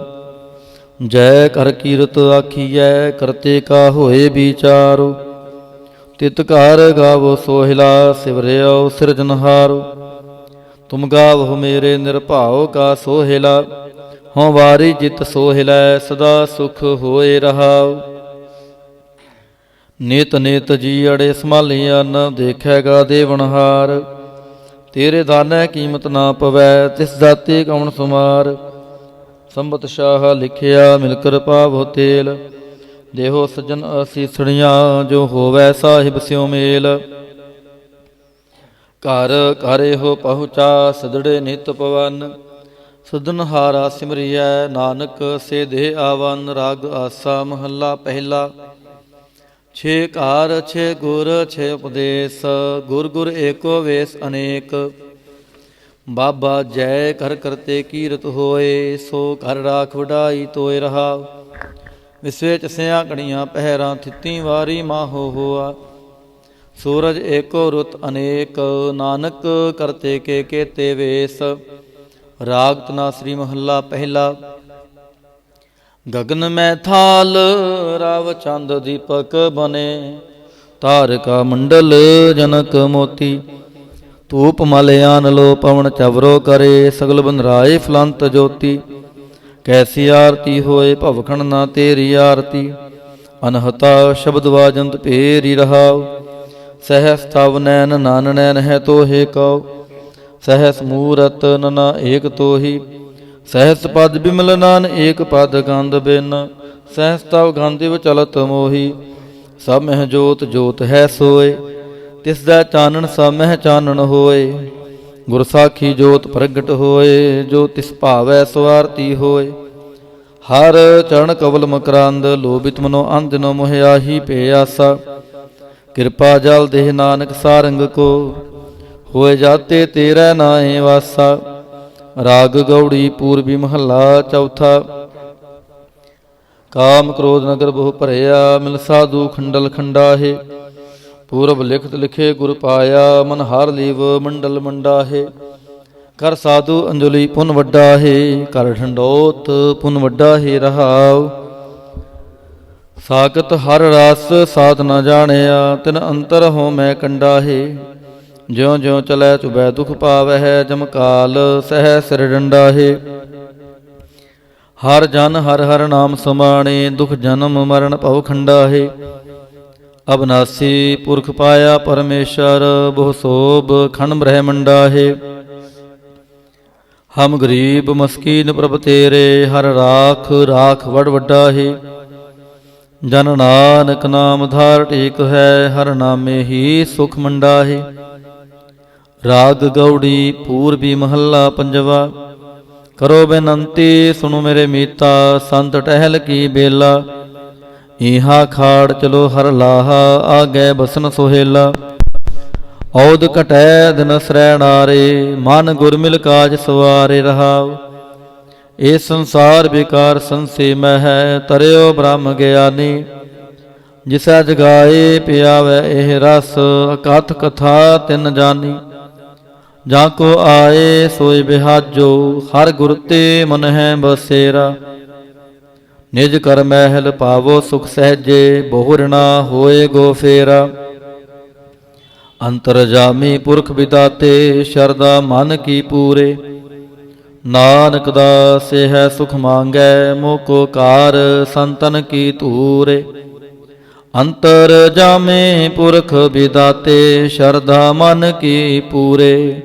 Speaker 1: ਜੈ ਕਰ ਕੀਰਤ ਆਖੀਐ, ਕਰਤੇ ਕਾ ਹੋਏ ਵਿਚਾਰੋ। ਤਿਤ ਘਰ ਗਾਵੋ ਸੋਹਿਲਾ, ਸਿਵਰਿਓ ਸਿਰਜਨਹਾਰੋ। ਤੁਮ ਗਾਵੋ ਮੇਰੇ ਨਿਰਭਾਉ ਕਾ ਸੋਹਿਲਾ। ਹਉ ਵਾਰੀ ਜਿਤ ਸੋਹਿਲੈ, ਸਦਾ ਸੁਖ ਹੋਏ ਰਹਾਉ। ਨਿਤ ਨਿਤ ਜੀ ਅੜੇ ਸੰਭਾਲੀਆਂ, ਨ ਦੇਖੈਗਾ ਦੇਵਨਹਾਰ। ਤੇਰੇ ਦਾਨੈ ਕੀਮਤ ਨਾ ਪਵੈ, ਤਿਸ ਦਾਤੇ ਕੌਣ ਸੁਮਾਰ। ਸੰਬਤ ਸ਼ਾਹ ਲਿਖਿਆ ਮਿਲ ਕਿਰਪਾ ਬਹੁ ਤੇਲ। ਦੇਹੋ ਸੱਜਣ ਅਸੀਸੜੀਆਂ, ਜੋ ਹੋਵੈ ਸਾਹਿਬ ਸਿਉ ਮੇਲ। ਘਰ ਘਰ ਇਹੋ ਪਹੁੰਚਾ, ਸਦੜੇ ਨਿਤ ਪਵਨ। ਸਦਨਹਾਰਾ ਸਿਮਰਿਐ, ਨਾਨਕ ਸੇ ਦੇਹ ਆਵਨ। ਰਾਗ ਆਸਾ ਮਹੱਲਾ ਪਹਿਲਾ। ਛੇ ਘਰ ਛੇ ਗੁਰ ਛੇ ਉਪਦੇਸ, ਗੁਰ ਗੁਰ ਏਕੋ ਵੇਸ ਅਨੇਕ। ਬਾਬਾ ਜੈ ਕਰ ਕਰਤੇ ਕੀਰਤ ਹੋਏ, ਸੋ ਘਰ ਰਾਖ ਵਡਾਈ ਤੋਏ ਰਹਾਉ। ਵਿਸਵੇ ਚਸਿਆ ਘੜੀਆਂ ਪਹਿਰਾਂ, ਥਿੱਤੀ ਵਾਰੀ ਮਾਹੋ ਹੋਆ। ਸੂਰਜ ਏਕੋ ਰੁੱਤ ਅਨੇਕ, ਨਾਨਕ ਕਰਤੇ ਕੇ ਕੇਤੇ ਵੇਸ। ਰਾਗ ਧਨਾਸਰੀ ਮਹੱਲਾ ਪਹਿਲਾ। ਗਗਨ ਮੈਂ ਥਾਲ ਰਾਵ ਚੰਦ ਦੀਪਕ ਬਨੇ। ਤਾਰਕਾ ਮੰਡਲ ਜਨਕ ਮੋਤੀ। ਧੂਪ ਮਲ ਆਨ ਲੋ ਪਵਨ ਚਵਰੋ ਕਰੇ। ਸਗਲ ਬੰਦਰਾਏ ਫਲੰਤ ਜੋਤੀ। ਕੈਸੀ ਆਰਤੀ ਹੋਏ ਭਵਖਣ ਨਾ ਤੇਰੀ ਆਰਤੀ। ਅਨਹਤਾ ਸ਼ਬਦ ਵਾਜੰਤ ਭੇਰੀ ਰਹਾਉ। ਸਹਿਸ ਤਵ ਨੈਨ ਨਾਨ ਨੈਨ ਹੈ ਤੋਹੇ ਕਉ। ਸਹਿਸ ਮੂਰਤ ਨਨਾ ਏਕ ਤੋਹੀ। ਸਹਿਸ ਪਦ ਬਿਮਲ ਨਾਨ ਏਕ ਪਦ ਗੰਧ ਬਿਨ। ਸਹਿਸ ਤਵ ਗੰਧਿਵ ਚਲਤ ਮੋਹੀ। ਸਭ ਮਹਿ ਜੋਤ ਜੋਤ ਹੈ ਸੋਏ। ਤਿਸ ਦਾ ਚਾਨਣ ਸਭ ਮਹਿ ਚਾਨਣ ਹੋਏ। ਗੁਰ ਸਾਖੀ ਜੋਤ ਪ੍ਰਗਟ ਹੋਏ। ਜੋ ਤਿਸ ਭਾਵੈ ਸਵਾਰਤੀ ਹੋਏ। ਹਰ ਚਰਨ ਕਵਲ ਮਕਰੰਦ ਲੋਭਿਤ ਮਨੋ ਅੰਧਨੋ ਮੋਹਿਆਹੀ ਪੇ ਆਸਾ ਕਿਰਪਾ ਜਲ ਦੇਹ ਨਾਨਕ ਸਾਰੰਗ ਕੋ ਹੋਏ ਜਾਤੇ ਤੇਰਾ ਨਾਏ ਵਾਸਾ। ਰਾਗ ਗੌੜੀ ਪੂਰਬੀ ਮਹੱਲਾ ਚੌਥਾ। ਕਾਮ ਕ੍ਰੋਧ ਨਗਰ ਬਹੁ ਭਰਿਆ ਮਿਲ ਸਾਧੂ ਖੰਡਲ ਖੰਡਾਹੇ ਪੂਰਬ ਲਿਖਤ ਲਿਖੇ ਗੁਰ ਪਾਇਆ ਮਨ ਹਰ ਲੀਵ ਮੰਡਲ ਮੰਡਾਹੇ। ਕਰ ਸਾਧੂ ਅੰਜਲੀ ਪੁਨ ਵੱਡਾ ਹੈ ਕਰ ਢੰਡੋਤ ਪੁਨ ਵੱਡਾ ਹੈ ਰਹਾਉ। ਸਾਕਤ ਹਰ ਰਸ ਸਾਧ ਨ ਜਾਣਿਆ ਤਿਨ ਅੰਤਰ ਹੋ ਮੈਂ ਕੰਡਾ ਹੈ। ਜਿਉ ਜਿਉ ਚਲੈ ਚੁਬੈ ਦੁਖ ਪਾਵਹਿ ਜਮ ਕਾਲ ਸਹਿ ਸਿਰ ਡੰਡਾ ਹੈ। ਹਰ ਜਨ ਹਰ ਹਰ ਨਾਮ ਸਮਾਣੇ ਦੁਖ ਜਨਮ ਮਰਨ ਭਉ ਖੰਡਾ ਹੈ। ਅਬਨਾਸੀ ਪੁਰਖ ਪਾਇਆ ਪਰਮੇਸ਼ਰ ਬਹੁ ਸੋਭ ਖੰਡ ਬ੍ਰਹਮੰਡਾ ਹੈ। ਹਮ ਗਰੀਬ ਮਸਕੀਨ ਪ੍ਰਭ ਤੇਰੇ ਹਰ ਰਾਖ ਰਾਖ ਵਡ ਵੱਡਾ ਹੈ। ਜਨ ਨਾਨਕ ਨਾਮ ਧਾਰ ਟੇਕ ਹੈ ਹਰ ਨਾਮੇ ਹੀ ਸੁਖ ਮੰਡਾ ਹੈ। ਰਾਗ ਗੌੜੀ ਪੂਰਬੀ ਮਹੱਲਾ ਪੰਜਵਾ। ਕਰੋ ਬੇਨੰਤੀ ਸੁਣੋ ਮੇਰੇ ਮੀਤਾ ਸੰਤ ਟਹਿਲ ਕੀ ਬੇਲਾ। ਇਹਾ ਖਾੜ ਚਲੋ ਹਰ ਲਾਹਾ ਆਗੇ ਬਸਨ ਸੁਹੇਲਾ। ਔਦ ਘਟੈ ਦਿਨ ਸਰੈ ਨਾਰੇ ਮਨ ਗੁਰ ਮਿਲ ਕਾਜ ਸਵਾਰੇ ਰਹਾਉ। ਇਹ ਸੰਸਾਰ ਬੇਕਾਰ ਸੰਸੇ ਮਹਿ ਹੈ ਤਰਿਓ ਬ੍ਰਹਮ ਗਿਆਨੀ। ਜਿਸੈ ਜਗਾਏ ਪਿਆਵੈ ਇਹ ਰਸ ਅਕਥ ਕਥਾ ਤਿਨ ਜਾਨੀ। ਜਾਂ ਕੋ ਆਏ ਸੋਇ ਬਿਹਾਜੋ ਹਰ ਗੁਰ ਤੇ ਮਨ ਹੈ ਬਸੇਰਾ। ਨਿਜ ਕਰ ਮਹਿਲ ਪਾਵੋ ਸੁਖ ਸਹਿਜੇ ਬਹੁਰ ਨਾ ਹੋਏ ਗੋ ਫੇਰਾ। ਅੰਤਰ ਜਾਮੀ ਪੁਰਖ ਵਿਦਾਤੇ ਸ਼ਰਦਾ ਮਨ ਕੀ ਪੂਰੇ। ਨਾਨਕ ਦਾਸੇ ਹੈ ਸੁਖ ਮੰਗੈ ਮੋਹ ਕੋ ਕਾਰ ਸੰਤਨ ਕੀ ਧੂਰੇ। ਅੰਤਰ ਜਾਮੇ ਪੁਰਖ ਵਿਦਾਤੇ ਸ਼ਰਧਾ ਮਨ ਕੀ ਪੂਰੇ।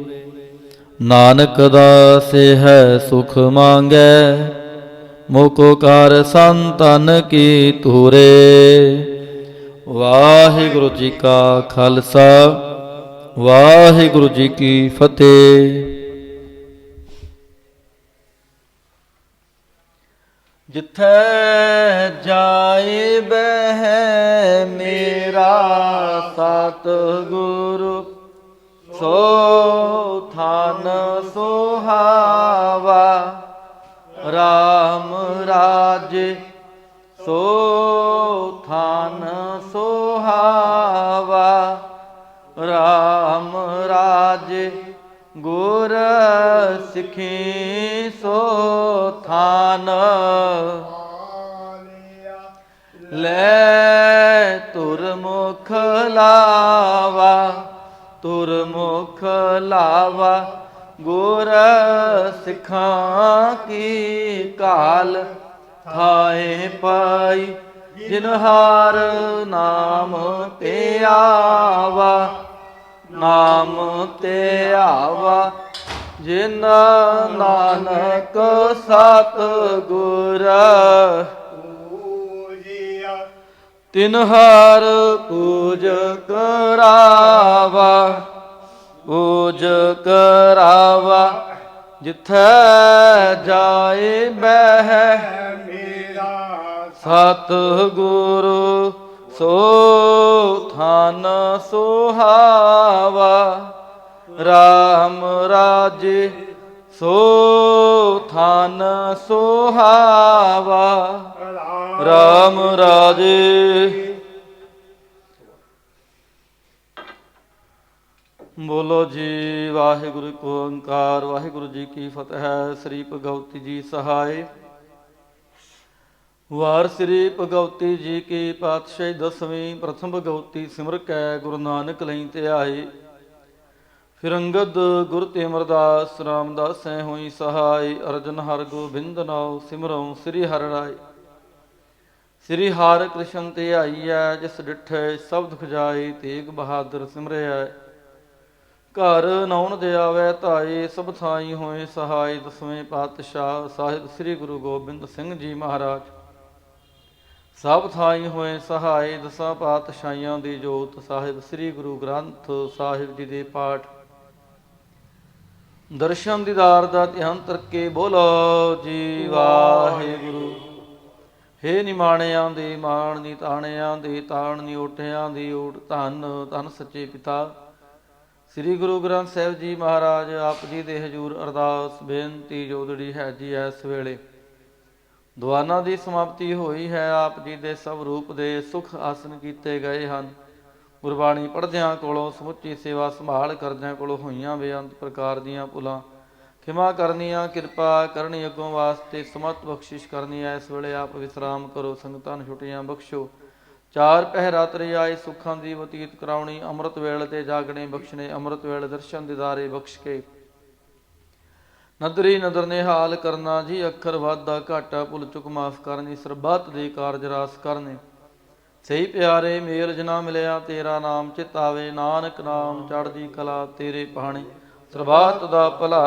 Speaker 1: ਨਾਨਕ ਦਾਸੇ ਹੈ ਸੁਖ ਮੰਗੈ ਮੋਹ ਕੋ ਕਾਰ ਸੰਤਨ ਕੀ ਧੂਰੇ। ਵਾਹਿਗੁਰੂ ਜੀ ਕਾ ਖਾਲਸਾ ਵਾਹਿਗੁਰੂ ਜੀ ਕੀ ਫਤਿਹ। ਜਿੱਥੈ ਜਾਏ ਬਹਿ ਮੇਰਾ ਸਤਿਗੁਰੂ ਸੋ ਥਾਨ ਸੁਹਾਵਾ। ਰਾਮ ਰਾਜੇ ਸੋ ਥਾਨ ਸੁਹਾਵਾ। ਰਾਮ ਰਾਜੇ ਗੁਰ ਸਿੱਖੀ ਸੋ ਥਾਨ। ਲੈ ਤੁਰ ਮੁਖ ਲਾਵਾ ਤੁਰ ਮੁਖ ਲਾਵਾ। ਗੁਰ ਸਿੱਖਾਂ ਕੀ ਕਾਲ ਥਾਏ ਪਾਈ। ਜਿਨ ਹਾਰ ਨਾਮ ਤੇ ਆਵਾ ਨਾਮ ਤੇ ਆਵਾ। ਜਿਨ ਨਾਨਕ ਸਤਿਗੁਰ ਤਿਨ ਹਾਰ ਪੂਜ ਕਰਾਵਾ ਪੂਜ ਕਰਾਵਾ। ਜਿੱਥੈ ਜਾਏ ਬਹਿ ਸਤਿਗੁਰੂ ਸੋ ਥਾਨ ਸੁਹਾਵਾ। ਰਾਮ ਰਾਜੇ ਸੋ ਥਾਨ ਸੁਹਾਵਾ। ਰਾਮ ਰਾਜੇ। ਬੋਲੋ ਜੀ ਵਾਹਿਗੁਰੂ ਕੋ ਓੰਕਾਰ ਵਾਹਿਗੁਰੂ ਜੀ ਕੀ ਫਤਿਹ। ਸ੍ਰੀ ਭਗਵਤੀ ਜੀ ਸਹਾਇ। ਵਾਰ ਸ੍ਰੀ ਭਗਵਤੀ ਜੀ ਕੀ ਪਾਤਸ਼ਾਹੀ ਦਸਵੀਂ। ਪ੍ਰਥਮ ਭਗਵਤੀ ਸਿਮਰ ਕੈ ਗੁਰੂ ਨਾਨਕ ਲਈ ਧਿਆਏ। ਫਿਰ ਅੰਗਦ ਗੁਰ ਤੇ ਅਮਰਦਾਸ ਰਾਮਦਾਸ ਐ ਹੋਈ ਸਹਾਇ। ਅਰਜਨ ਹਰ ਗੋਬਿੰਦ ਨਾਉ ਸਿਮਰਉ ਸ੍ਰੀ ਹਰਿ ਰਾਇ। ਸ੍ਰੀ ਹਰਿ ਕ੍ਰਿਸ਼ਨ ਧਿਆਈਐ ਜਿਸ ਡਿਠੇ ਸਭ ਦੁਖ ਜਾਏ। ਤੇਗ ਬਹਾਦਰ ਸਿਮਰਿਐ ਘਰ ਨਾਉਣ ਦੇ ਆਵੈ ਧਾਏ। ਸਭ ਥਾਈ ਹੋਏ ਸਹਾਇ। ਦਸਵੇਂ ਪਾਤਸ਼ਾਹ ਸਾਹਿਬ ਸ੍ਰੀ ਗੁਰੂ ਗੋਬਿੰਦ ਸਿੰਘ ਜੀ ਮਹਾਰਾਜ ਸਭ ਥਾਈ ਹੋਏ ਸਹਾਇ। ਦਸਾਂ ਪਾਤਸ਼ਾਹੀਆਂ ਦੀ ਜੋਤ ਸਾਹਿਬ ਸ੍ਰੀ ਗੁਰੂ ਗ੍ਰੰਥ ਸਾਹਿਬ ਜੀ ਦੇ ਪਾਠ ਦਰਸ਼ਨ ਦੀਦਾਰ ਦਾ ਧਿਆਨ ਤਰਕੇ ਬੋਲੋ ਜੀ ਵਾਹਿਗੁਰੂ। ਹੇ ਨਿਮਾਣਿਆਂ ਦੇ ਮਾਣ ਨੀ ਤਾਣਿਆਂ ਦੇ ਤਾਣ ਨੀ ਓਟਿਆਂ ਦੀ ਓਟ ਧੰਨ ਧੰਨ ਸੱਚੇ ਪਿਤਾ। ਸ੍ਰੀ ਗੁਰੂ ਗ੍ਰੰਥ ਸਾਹਿਬ ਜੀ ਮਹਾਰਾਜ ਆਪ ਜੀ ਦੇ ਹਜ਼ੂਰ ਅਰਦਾਸ ਬੇਨਤੀ ਜੋਦੜੀ ਹੈ ਜੀ। ਇਸ ਵੇਲੇ ਦੁਆਨਾ ਦੀ ਸਮਾਪਤੀ ਹੋਈ ਹੈ। ਆਪ ਜੀ ਦੇ ਸਭ ਰੂਪ ਦੇ ਸੁਖ ਆਸਨ ਕੀਤੇ ਗਏ ਹਨ। ਗੁਰਬਾਣੀ ਪੜ੍ਹਦਿਆਂ ਕੋਲੋਂ ਸਮੁੱਚੀ ਸੇਵਾ ਸੰਭਾਲ ਕਰਦਿਆਂ ਕੋਲੋਂ ਹੋਈਆਂ ਬੇਅੰਤ ਪ੍ਰਕਾਰ ਦੀਆਂ ਭੁੱਲਾਂ ਖਿਮਾ ਕਰਨੀਆਂ, ਕਿਰਪਾ ਕਰਨੀ, ਅੱਗੋਂ ਵਾਸਤੇ ਸਮਤ ਬਖਸ਼ਿਸ਼ ਕਰਨੀ ਹੈ। ਇਸ ਵੇਲੇ ਆਪ ਵਿਸਰਾਮ ਕਰੋ, ਸੰਗਤਾਂ ਨੂੰ ਛੁੱਟੀਆਂ ਬਖਸ਼ੋ। ਚਾਰ ਪਹਿਰਾ ਤਰੇ ਆਏ ਸੁੱਖਾਂ ਦੀ ਬਤੀਤ ਕਰਾਉਣੀ। ਅੰਮ੍ਰਿਤ ਵੇਲੇ ਤੇ ਜਾਗਣੇ ਬਖਸ਼ਣੇ, ਅੰਮ੍ਰਿਤ ਵੇਲੇ ਦਰਸ਼ਨ ਦਿਦਾਰੇ ਬਖਸ਼ ਕੇ ਨਦਰੀ ਨਦਰ ਨਿਹਾਲ ਕਰਨਾ ਜੀ। ਅੱਖਰ ਵਾਧਾ ਘਾਟਾ ਭੁੱਲ ਚੁੱਕ ਮਾਫ ਕਰਨੀ, ਸਰਬੱਤ ਦੇ ਕਾਰਜ ਰਾਸ ਕਰਨੇ। ਸਹੀ ਪਿਆਰੇ ਮੇਲ ਜਨਾ ਮਿਲਿਆ ਤੇਰਾ ਨਾਮ ਚਿਤ ਆਵੇ। ਨਾਨਕ ਨਾਮ ਚੜ੍ਹਦੀ ਕਲਾ ਤੇਰੇ ਪਾਣੇ, ਸਰਬੱਤ ਦਾ ਭਲਾ।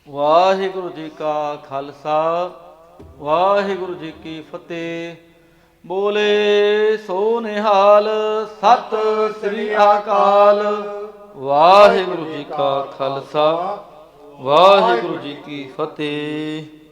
Speaker 1: ਵਾਹਿਗੁਰੂ ਜੀ ਕਾ ਖਾਲਸਾ, ਵਾਹਿਗੁਰੂ ਜੀ ਕੀ ਫਤਿਹ। ਬੋਲੇ ਸੋ ਨਿਹਾਲ, ਸਤਿ ਸ੍ਰੀ ਅਕਾਲ। ਵਾਹਿਗੁਰੂ ਜੀ ਕਾ ਖਾਲਸਾ, ਵਾਹਿਗੁਰੂ ਜੀ ਕੀ ਫਤਿਹ।